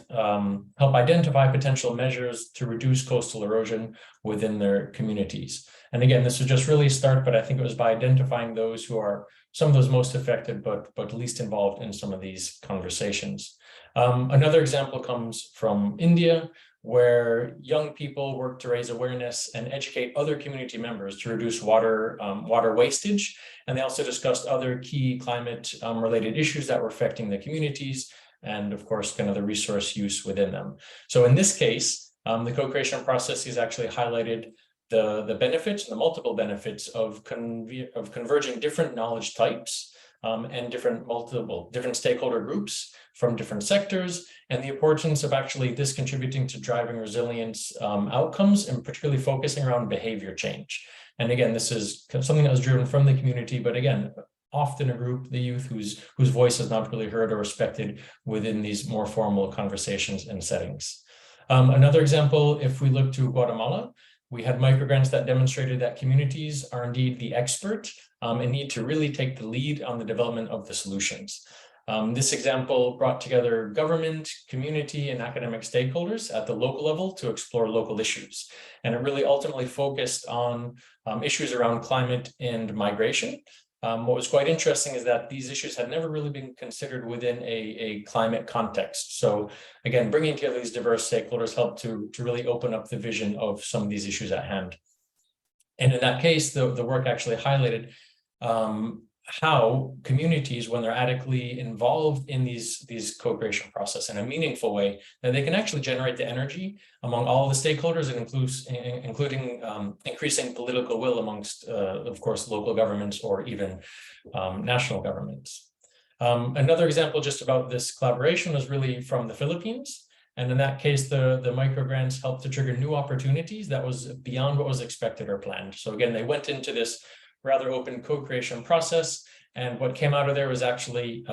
identify potential measures to reduce coastal erosion within their communities. And again, this was just really a start, but I think it was by identifying those who are some of those most affected, but least involved in some of these conversations. Another example comes from India, where young people work to raise awareness and educate other community members to reduce water wastage. And they also discussed other key climate related issues that were affecting the communities, and of course, kind of the resource use within them. So in this case, the co-creation process has actually highlighted the benefits and the multiple benefits of converging different knowledge types and different stakeholder groups from different sectors, and the importance of actually this contributing to driving resilience outcomes, and particularly focusing around behavior change. And again, this is something that was driven from the community, but again, often a group, the youth, whose voice is not really heard or respected within these more formal conversations and settings. Another example, if we look to Guatemala, we had microgrants that demonstrated that communities are indeed the expert and need to really take the lead on the development of the solutions. This example brought together government, community, and academic stakeholders at the local level to explore local issues. And it really ultimately focused on issues around climate and migration. What was quite interesting is that these issues had never really been considered within a climate context. So again, bringing together these diverse stakeholders helped to really open up the vision of some of these issues at hand. And in that case, the work actually highlighted how communities, when they're adequately involved in these co-creation process in a meaningful way, that they can actually generate the energy among all the stakeholders, and including increasing political will amongst, of course, local governments or even national governments. Another example just about this collaboration was really from the Philippines. And in that case, the microgrants helped to trigger new opportunities that was beyond what was expected or planned. So again, they went into this rather open co-creation process, and what came out of there was actually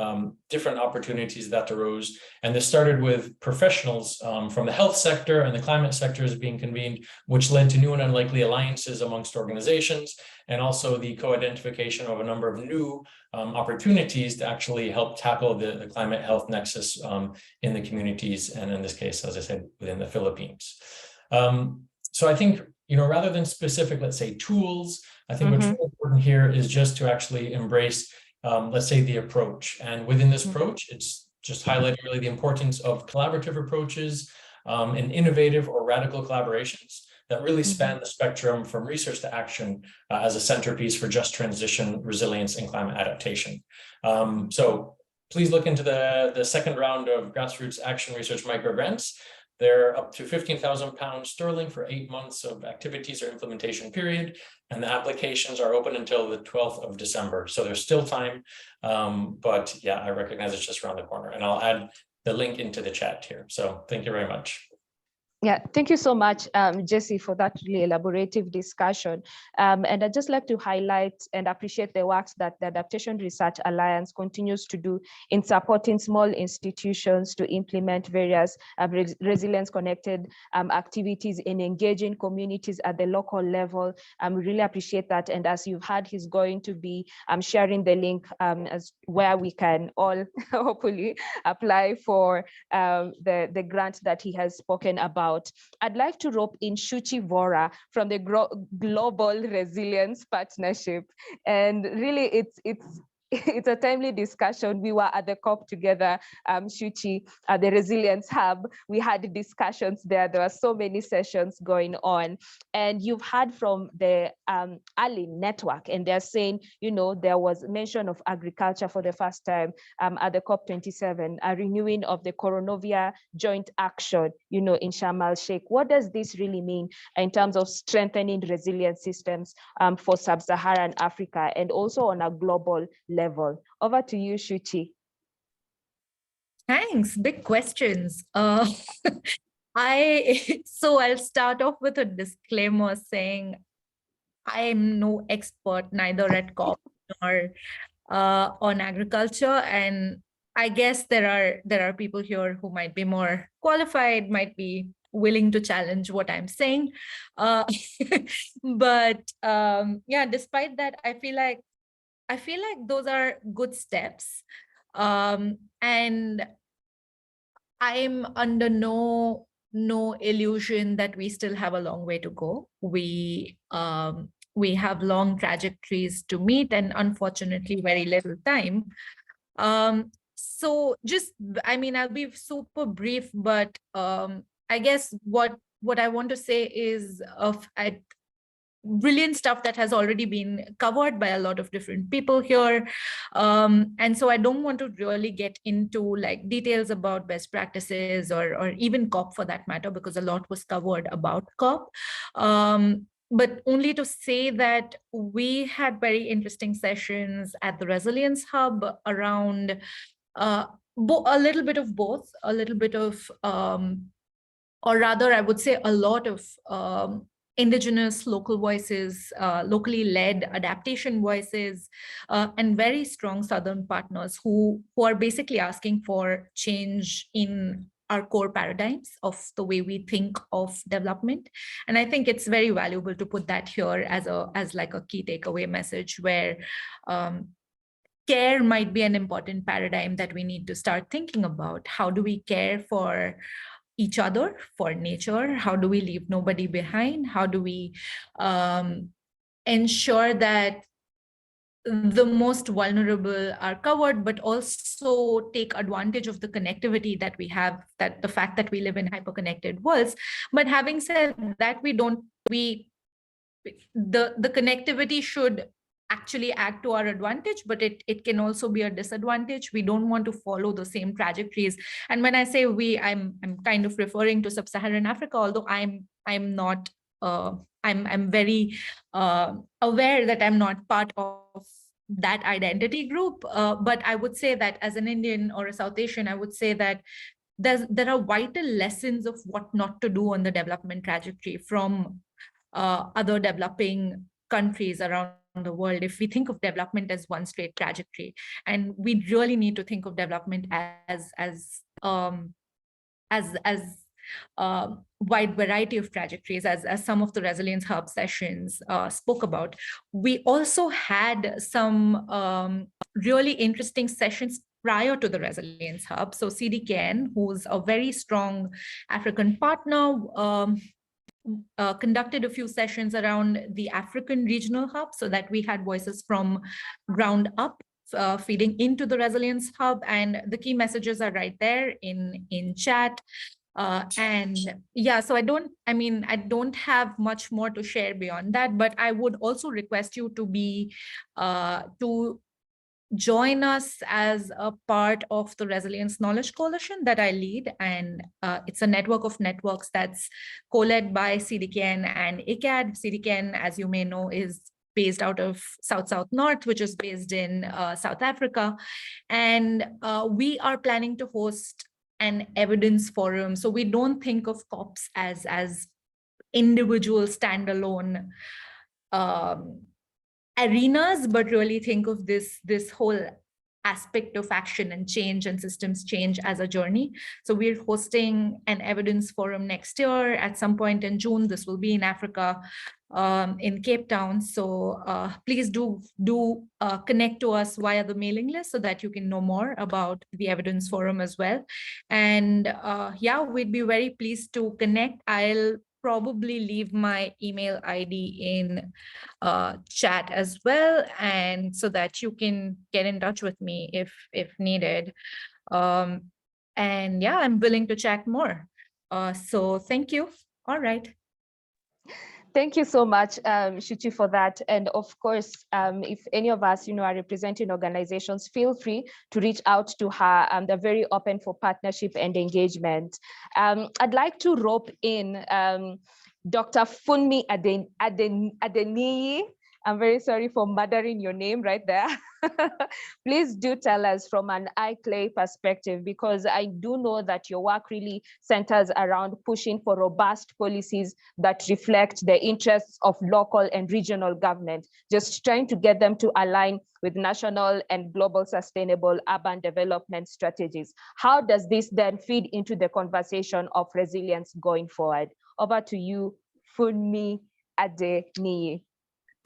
different opportunities that arose. And this started with professionals from the health sector and the climate sectors being convened, which led to new and unlikely alliances amongst organizations, and also the co-identification of a number of new opportunities to actually help tackle the climate health nexus in the communities, and in this case, as I said, within the Philippines. So I think, rather than specific, let's say, tools, I think what's really important here is just to actually embrace, let's say, the approach. And within this approach, it's just highlighting really the importance of collaborative approaches and innovative or radical collaborations that really span the spectrum from research to action as a centerpiece for just transition, resilience, and climate adaptation. So please look into the second round of grassroots action research microgrants. They're up to £15,000 for 8 months of activities or implementation period, and the applications are open until the 12th of December. So there's still time, but yeah, I recognize it's just around the corner, and I'll add the link into the chat here. So thank you very much. Yeah, thank you so much, Jesse, for that really elaborative discussion. And I'd just like to highlight and appreciate the work that the Adaptation Research Alliance continues to do in supporting small institutions to implement various resilience-connected activities in engaging communities at the local level. We really appreciate that. And as you've heard, he's going to be sharing the link as where we can all hopefully apply for the grant that he has spoken about. I'd like to rope in Shuchi Vora from the Global Resilience Partnership. And really, it's a timely discussion. We were at the COP together, Shuchi, at the Resilience Hub. We had discussions there. There were so many sessions going on. And you've heard from the ARIN network, and they're saying, there was mention of agriculture for the first time at the COP27, a renewing of the Coronovia joint action, in Sharm el-Sheikh. What does this really mean in terms of strengthening resilient systems for sub-Saharan Africa and also on a global level? Over to you, Shuchi. Thanks. Big questions. I'll start off with a disclaimer saying I'm no expert neither at COP nor on agriculture, and I guess there are people here who might be more qualified, might be willing to challenge what I'm saying. But yeah, despite that, I feel like those are good steps, and I'm under no illusion that we still have a long way to go. We have long trajectories to meet, and unfortunately, very little time. So just, I mean, I'll be super brief, but I guess what I want to say is brilliant stuff that has already been covered by a lot of different people here. And so I don't want to really get into like details about best practices or even COP for that matter, because a lot was covered about COP. But only to say that we had very interesting sessions at the Resilience Hub around a little bit of both, a little bit of, or rather, I would say a lot of indigenous local voices, locally led adaptation voices, and very strong Southern partners who are basically asking for change in our core paradigms of the way we think of development. And I think it's very valuable to put that here as like a key takeaway message, where care might be an important paradigm that we need to start thinking about. How do we care for each other, for nature? How do we leave nobody behind? How do we ensure that the most vulnerable are covered, but also take advantage of the connectivity that we have, that the fact that we live in hyperconnected worlds. But having said that, the connectivity should actually add to our advantage, but it can also be a disadvantage. We don't want to follow the same trajectories. And when I say we, I'm kind of referring to sub-Saharan Africa, although I'm not, I'm very aware that I'm not part of that identity group. But I would say that as an Indian or a South Asian, I would say that there are vital lessons of what not to do on the development trajectory from other developing countries around the world, if we think of development as one straight trajectory. And we really need to think of development as wide variety of trajectories, as some of the Resilience Hub sessions spoke about. We also had some really interesting sessions prior to the Resilience Hub. So CDKN, who's a very strong African partner, conducted a few sessions around the African Regional Hub, so that we had voices from ground up feeding into the Resilience Hub. And the key messages are right there in chat. And yeah, so I don't have much more to share beyond that, but I would also request you to join us as a part of the Resilience Knowledge Coalition that I lead. And it's a network of networks that's co-led by CDKN and ICAD. CDKN, as you may know, is based out of South North, which is based in South Africa. And we are planning to host an evidence forum. So we don't think of COPs as individual standalone arenas, but really think of this whole aspect of action and change and systems change as a journey. So we're hosting an evidence forum next year at some point in June. This will be in Africa, in Cape Town. So please do connect to us via the mailing list so that you can know more about the evidence forum as well. And yeah, we'd be very pleased to connect. I'll probably leave my email ID in chat as well, and so that you can get in touch with me if needed. And yeah, I'm willing to chat more. So thank you. All right. Thank you so much, Shuchi, for that. And of course, if any of us, are representing organizations, feel free to reach out to her. They're very open for partnership and engagement. I'd like to rope in Dr. Funmi Adeniyi. I'm very sorry for murdering your name right there. Please do tell us from an ICLEI perspective, because I do know that your work really centers around pushing for robust policies that reflect the interests of local and regional government, just trying to get them to align with national and global sustainable urban development strategies. How does this then feed into the conversation of resilience going forward? Over to you, Funmi Adeniyi.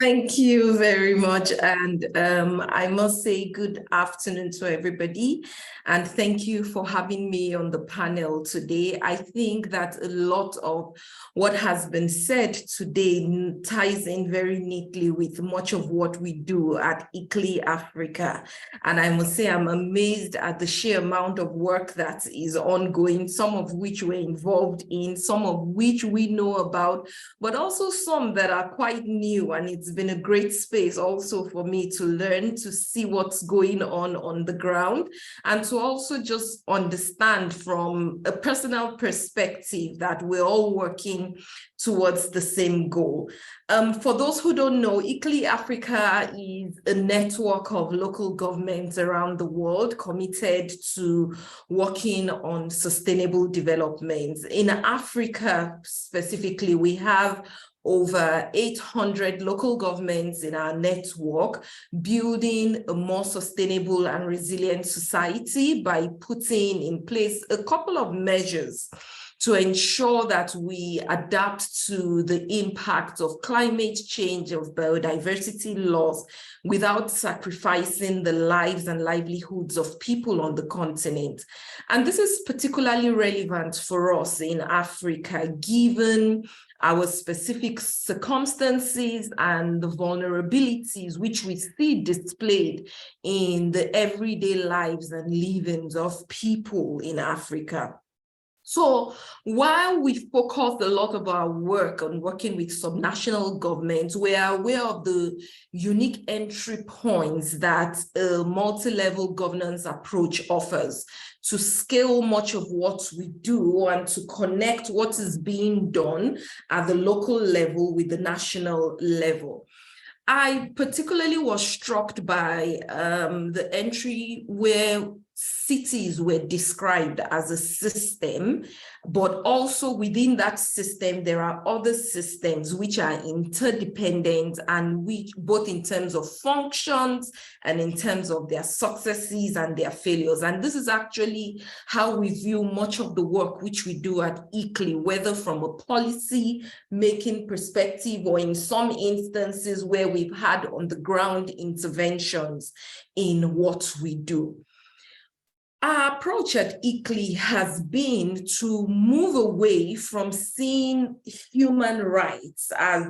Thank you very much. And I must say good afternoon to everybody. And thank you for having me on the panel today. I think that a lot of what has been said today ties in very neatly with much of what we do at ICLEI Africa. And I must say I'm amazed at the sheer amount of work that is ongoing, some of which we're involved in, some of which we know about, but also some that are quite new. And it's been a great space also for me to learn, to see what's going on the ground, and to also just understand from a personal perspective that we're all working towards the same goal. For those who don't know, ICLEI Africa is a network of local governments around the world committed to working on sustainable development. In Africa specifically, we have over 800 local governments in our network, building a more sustainable and resilient society by putting in place a couple of measures to ensure that we adapt to the impact of climate change, of biodiversity loss, without sacrificing the lives and livelihoods of people on the continent. And this is particularly relevant for us in Africa, given our specific circumstances and the vulnerabilities which we see displayed in the everyday lives and livings of people in Africa. So while we focus a lot of our work on working with subnational governments, we are aware of the unique entry points that a multi-level governance approach offers to scale much of what we do and to connect what is being done at the local level with the national level. I particularly was struck by the entry where cities were described as a system, but also within that system, there are other systems which are interdependent and which both in terms of functions and in terms of their successes and their failures. And this is actually how we view much of the work which we do at ICLEI, whether from a policy making perspective or in some instances where we've had on the ground interventions in what we do. Our approach at ICLEI has been to move away from seeing human rights as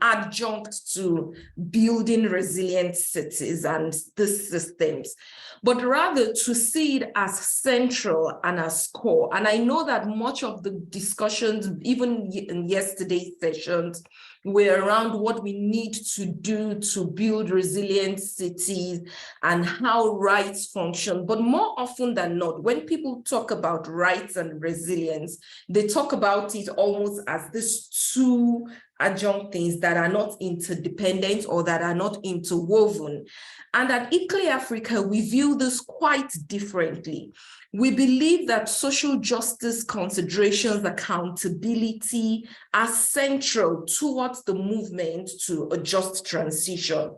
adjunct to building resilient cities and the systems, but rather to see it as central and as core. And I know that much of the discussions, even in yesterday's sessions, were around what we need to do to build resilient cities and how rights function. But more often than not, when people talk about rights and resilience, they talk about it almost as these two adjunct things that are not interdependent or that are not interwoven. And at ICLEI Africa, we view this quite differently. We believe that social justice considerations, accountability are central towards the movement to a just transition.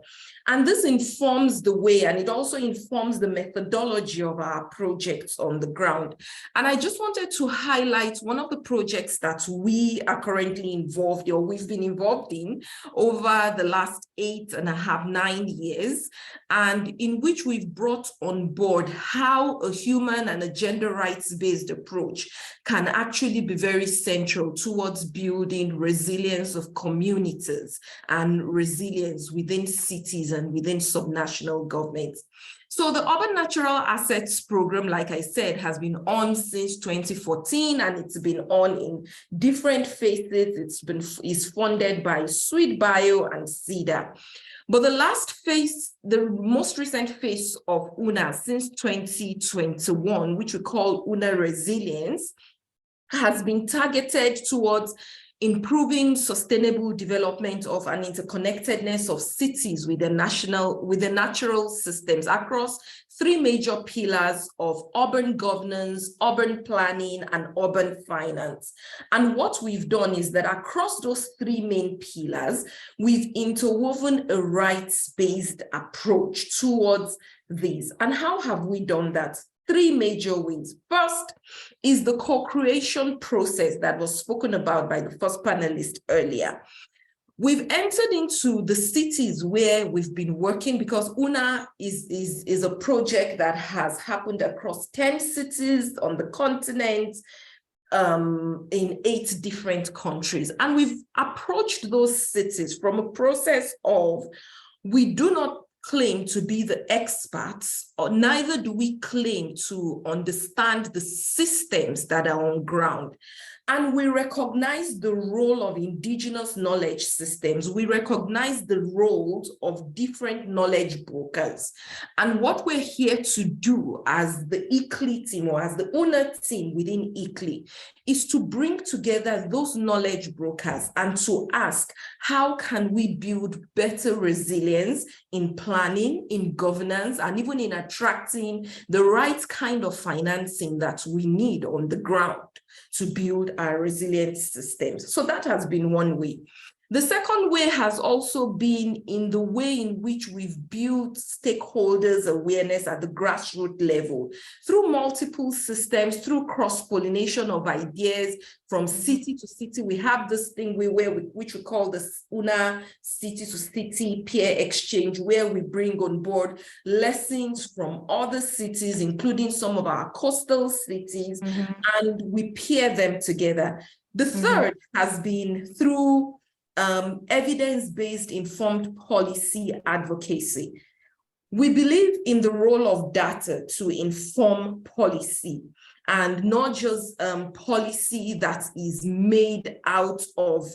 And this informs the way, and it also informs the methodology of our projects on the ground. And I just wanted to highlight one of the projects that we are currently involved in, or we've been involved in over the last 8.5, 9 years, and in which we've brought on board how a human and a gender rights-based approach can actually be very central towards building resilience of communities and resilience within cities and within subnational governments. So the Urban Natural Assets Program, like I said, has been on since 2014, and it's been on in different phases. It's funded by Sweet Bio and CEDA. But the last phase, the most recent phase of UNA since 2021, which we call UNA Resilience, has been targeted towards improving sustainable development of an interconnectedness of cities with the natural systems across three major pillars of urban governance, urban planning, and urban finance. And what we've done is that across those three main pillars, we've interwoven a rights-based approach towards these. And how have we done that? Three major ways. First is the co-creation process that was spoken about by the first panelist earlier. We've entered into the cities where we've been working, because UNA is a project that has happened across 10 cities on the continent, in 8 different countries. And we've approached those cities from a process of, we do not claim to be the experts, or neither do we claim to understand the systems that are on ground. And we recognize the role of indigenous knowledge systems. We recognize the roles of different knowledge brokers. And what we're here to do as the ICLEI team, or as the UNA team within ICLEI, is to bring together those knowledge brokers and to ask, how can we build better resilience in planning, in governance, and even in attracting the right kind of financing that we need on the ground to build our resilient systems. So that has been one way. The second way has also been in the way in which we've built stakeholders' awareness at the grassroots level through multiple systems, through cross-pollination of ideas from city to city. We have this thing which we call the UNA city to city peer exchange, where we bring on board lessons from other cities, including some of our coastal cities, and we peer them together. The third has been through evidence-based informed policy advocacy. We believe in the role of data to inform policy, and not just policy that is made out of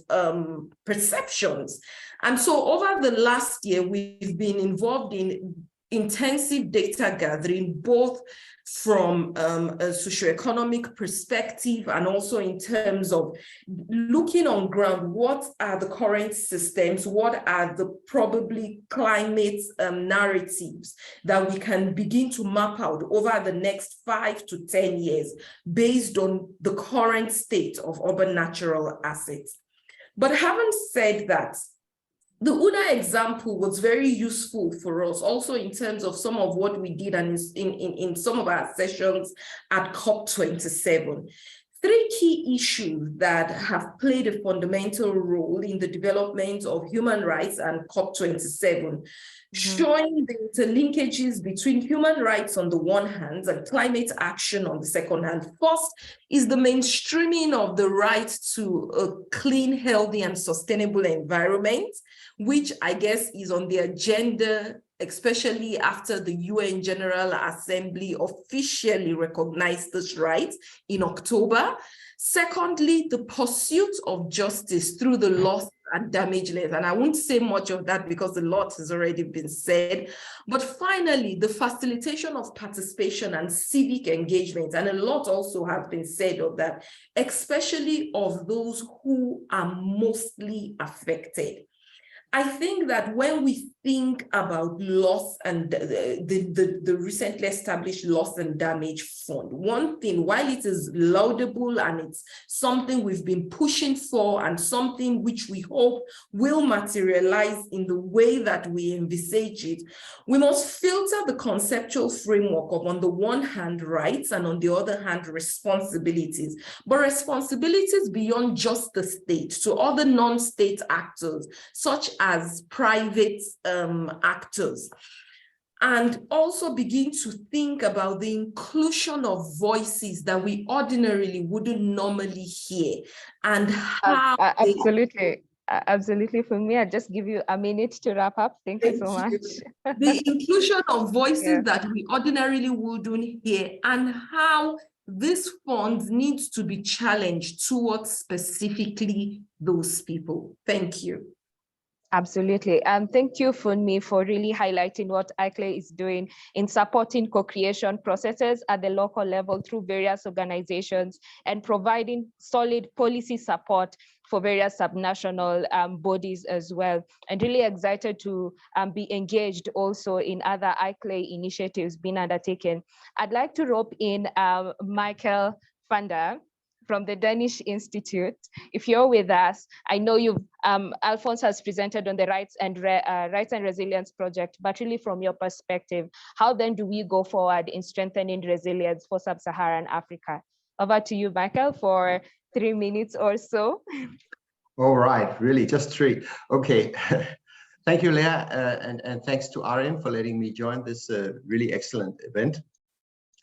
perceptions. And so over the last year, we've been involved in intensive data gathering, both from a socio-economic perspective and also in terms of looking on ground, what are the current systems, what are the probably climate narratives that we can begin to map out over the next 5 to 10 years based on the current state of urban natural assets. But having said that, the UNA example was very useful for us also in terms of some of what we did and in some of our sessions at COP27. 3 key issues that have played a fundamental role in the development of human rights and COP27, showing the interlinkages between human rights on the one hand and climate action on the second hand. First is the mainstreaming of the right to a clean, healthy, and sustainable environment, which I guess is on the agenda, especially after the UN General Assembly officially recognized this right in October. Secondly, the pursuit of justice through the loss and damage less. And I won't say much of that because a lot has already been said. But finally, the facilitation of participation and civic engagement. And a lot also has been said of that, especially of those who are mostly affected. I think that when we think about loss and the recently established loss and damage fund, one thing, while it is laudable and it's something we've been pushing for and something which we hope will materialize in the way that we envisage it, we must filter the conceptual framework of, on the one hand, rights and on the other hand, responsibilities, but responsibilities beyond just the state to other non-state actors, such as private actors, and also begin to think about the inclusion of voices that we ordinarily wouldn't normally hear and how Absolutely. For me, I'll just give you a minute to wrap up. Thank you so much. The inclusion of voices that we ordinarily wouldn't hear and how this fund needs to be challenged towards specifically those people. Thank you. Absolutely. And thank you, Funmi, for really highlighting what ICLEI is doing in supporting co-creation processes at the local level through various organizations and providing solid policy support for various subnational bodies as well, and really excited to be engaged also in other ICLEI initiatives being undertaken. I'd like to rope in Michael Funder from the Danish Institute. If you're with us, I know you've, Alphonse has presented on the Rights and Resilience Project, but really from your perspective, how then do we go forward in strengthening resilience for Sub-Saharan Africa? Over to you, Michael, for 3 minutes or so. All right, really, just 3. Okay. Thank you, Leah, and thanks to ARIN for letting me join this really excellent event.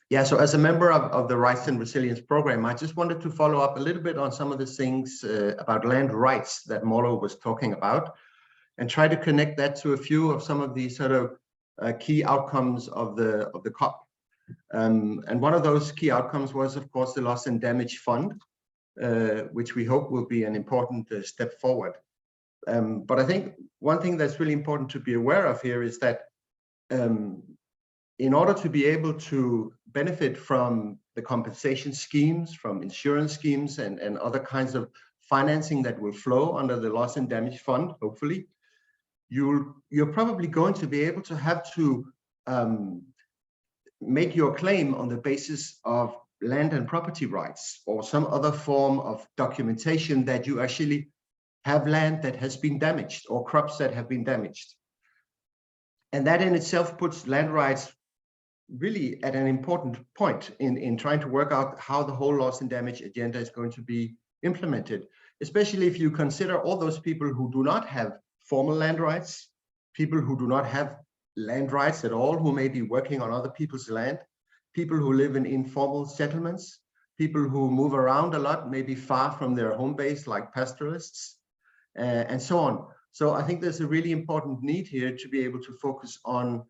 Yeah, so as a member of the Rights and Resilience Program, I just wanted to follow up a little bit on some of the things about land rights that Molo was talking about, and try to connect that to a few of some of the sort of key outcomes of the COP. And one of those key outcomes was, of course, the Loss and Damage Fund, which we hope will be an important step forward. But I think one thing that's really important to be aware of here is that in order to be able to benefit from the compensation schemes, from insurance schemes and other kinds of financing that will flow under the Loss and Damage Fund, hopefully, you're probably going to be able to have to make your claim on the basis of land and property rights or some other form of documentation that you actually have land that has been damaged or crops that have been damaged. And that in itself puts land rights really at an important point in trying to work out how the whole loss and damage agenda is going to be implemented, especially if you consider all those people who do not have formal land rights, people who do not have land rights at all, who may be working on other people's land, people who live in informal settlements, people who move around a lot, maybe far from their home base like pastoralists, and so on. So I think there's a really important need here to be able to focus on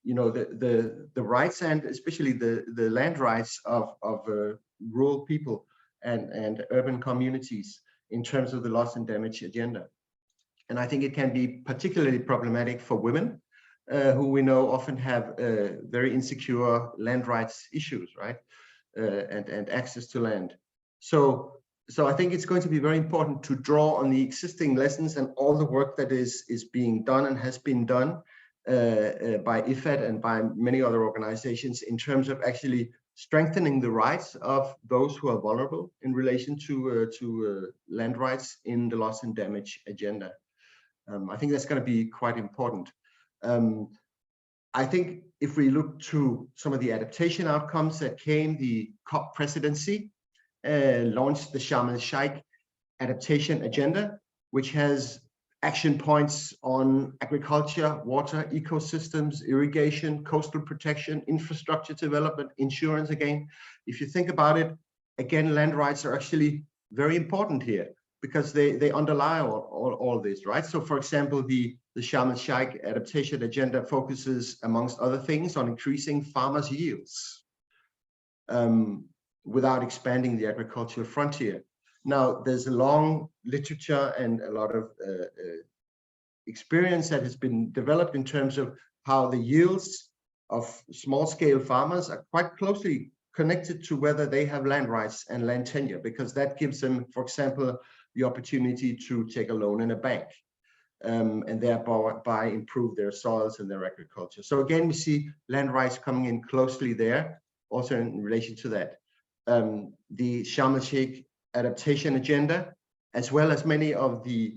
you know, the rights and especially the land rights of rural people and urban communities in terms of the loss and damage agenda. And I think it can be particularly problematic for women who we know often have very insecure land rights issues, right? And access to land. So I think it's going to be very important to draw on the existing lessons and all the work that is being done and has been done by IFAD and by many other organizations in terms of actually strengthening the rights of those who are vulnerable in relation to land rights in the loss and damage agenda. I think that's going to be quite important. I think if we look to some of the adaptation outcomes that came, the COP presidency launched the Sharm el-Sheikh adaptation agenda, which has action points on agriculture, water, ecosystems, irrigation, coastal protection, infrastructure development, insurance again. If you think about it, again, land rights are actually very important here because they underlie all this, right? So for example, the Sharm el-Sheikh adaptation agenda focuses, amongst other things, on increasing farmers' yields without expanding the agricultural frontier. Now, there's a long literature and a lot of experience that has been developed in terms of how the yields of small-scale farmers are quite closely connected to whether they have land rights and land tenure, because that gives them, for example, the opportunity to take a loan in a bank and thereby improve their soils and their agriculture. So again, we see land rights coming in closely there, also in relation to that. The Sharm el-Sheikh adaptation agenda, as well as many of the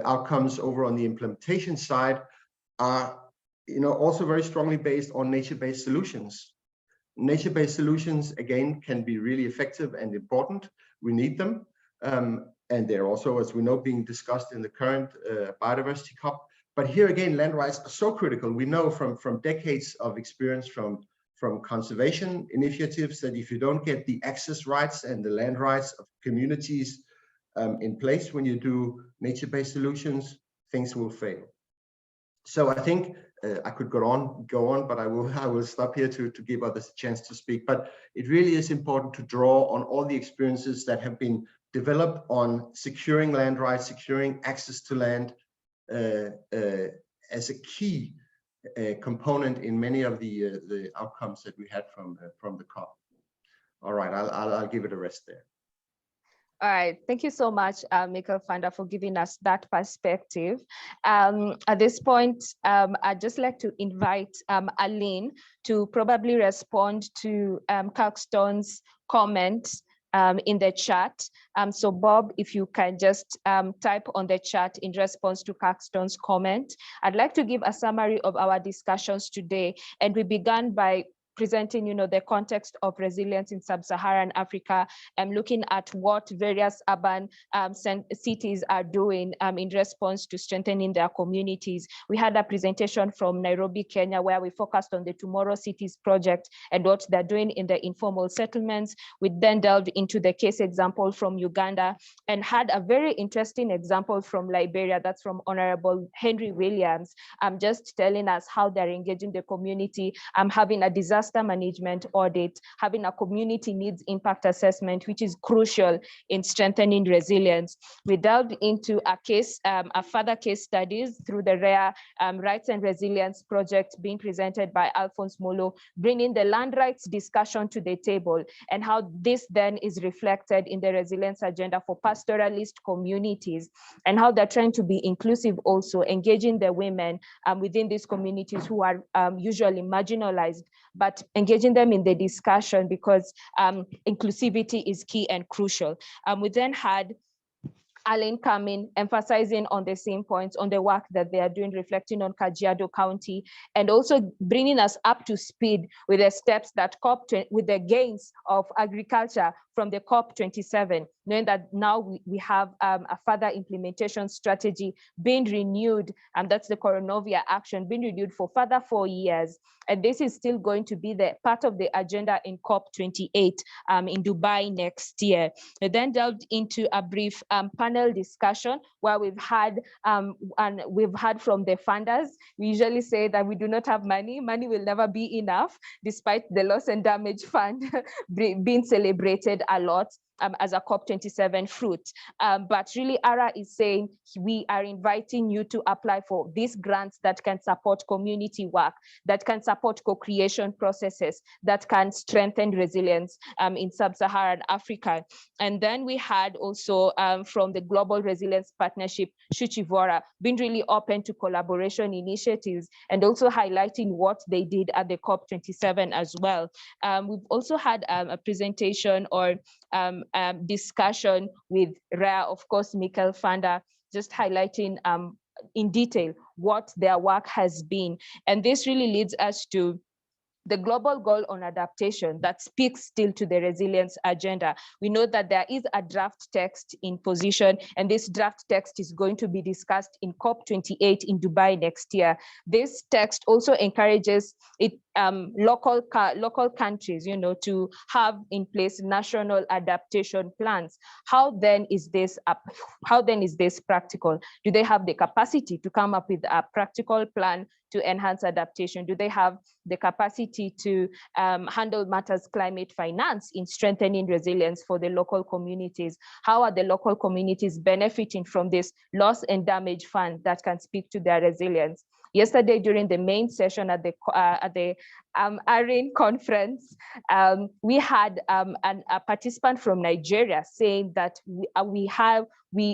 outcomes over on the implementation side, are also very strongly based on nature-based solutions. Nature-based solutions, again, can be really effective and important. We need them. And they're also, as we know, being discussed in the current biodiversity COP. But here again, land rights are so critical. We know from decades of experience from conservation initiatives that if you don't get the access rights and the land rights of communities in place when you do nature-based solutions, things will fail. So I think I could go on, but I will stop here to give others a chance to speak. But it really is important to draw on all the experiences that have been developed on securing land rights, securing access to land as a key component in many of the outcomes that we had from the COP. All right, I'll give it a rest there. All right, thank you so much, Michael Fanda, for giving us that perspective. At this point, I'd just like to invite ARIN to probably respond to Caxton's comment in the chat. So Bob, if you can just type on the chat in response to Caxton's comment. I'd like to give a summary of our discussions today, and we began by presenting, the context of resilience in sub-Saharan Africa, and looking at what various urban cities are doing in response to strengthening their communities. We had a presentation from Nairobi, Kenya, where we focused on the Tomorrow Cities project and what they're doing in the informal settlements. We then delved into the case example from Uganda and had a very interesting example from Liberia. That's from Honorable Henry Williams, just telling us how they're engaging the community, having a disaster management audit, having a community needs impact assessment, which is crucial in strengthening resilience. We delved into a further case studies through the RARE Rights and Resilience project being presented by Alphonse Molo, bringing the land rights discussion to the table, and how this then is reflected in the resilience agenda for pastoralist communities, and how they're trying to be inclusive, also engaging the women within these communities who are usually marginalized, but engaging them in the discussion, because inclusivity is key and crucial. We then had ARIN coming, emphasizing on the same points, on the work that they are doing, reflecting on Kajiado County, and also bringing us up to speed with the steps that with the gains of agriculture from the COP27, knowing that now we have a further implementation strategy being renewed, and that's the Coronovia action being renewed for further 4 years. And this is still going to be the part of the agenda in COP28 in Dubai next year. We then delved into a brief panel discussion where we've had from the funders. We usually say that we do not have money. Money will never be enough, despite the loss and damage fund being celebrated a lot as a COP27 fruit. But really, ARA is saying we are inviting you to apply for these grants that can support community work, that can support co-creation processes, that can strengthen resilience in sub-Saharan Africa. And then we had also from the Global Resilience Partnership, Shuchivora, being really open to collaboration initiatives and also highlighting what they did at the COP27 as well. We've also had a presentation or discussion with RARE, of course, Michael Fanda, just highlighting in detail what their work has been. And this really leads us to the global goal on adaptation that speaks still to the resilience agenda. We know that there is a draft text in position, and this draft text is going to be discussed in COP28 in Dubai next year. This text also encourages local countries, to have in place national adaptation plans. How then is this practical? Do they have the capacity to come up with a practical plan to enhance adaptation? Do they have the capacity to handle matters climate finance in strengthening resilience for the local communities? How are the local communities benefiting from this loss and damage fund that can speak to their resilience? Yesterday, during the main session at the ARIN conference, we had a participant from Nigeria saying that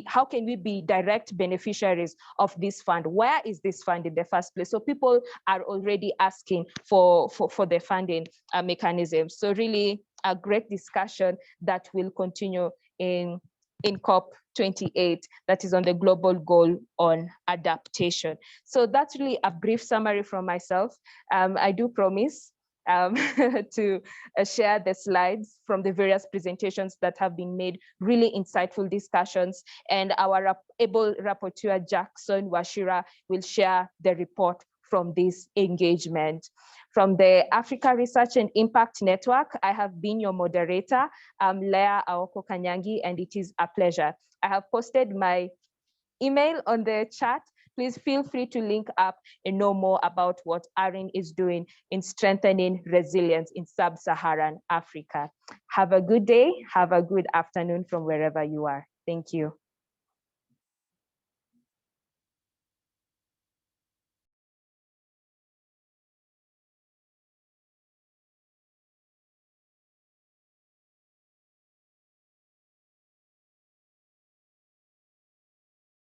how can we be direct beneficiaries of this fund? Where is this fund in the first place? So people are already asking for the funding mechanism. So really a great discussion that will continue in COP28, that is on the global goal on adaptation. So that's really a brief summary from myself. I do promise to share the slides from the various presentations that have been made, really insightful discussions, and our able rapporteur Jackson Washira will share the report from this engagement. From the Africa Research and Impact Network, I have been your moderator, Leah Aoko Kanyangi, and it is a pleasure. I have posted my email on the chat. Please feel free to link up and know more about what ARIN is doing in strengthening resilience in sub-Saharan Africa. Have a good day. Have a good afternoon from wherever you are. Thank you.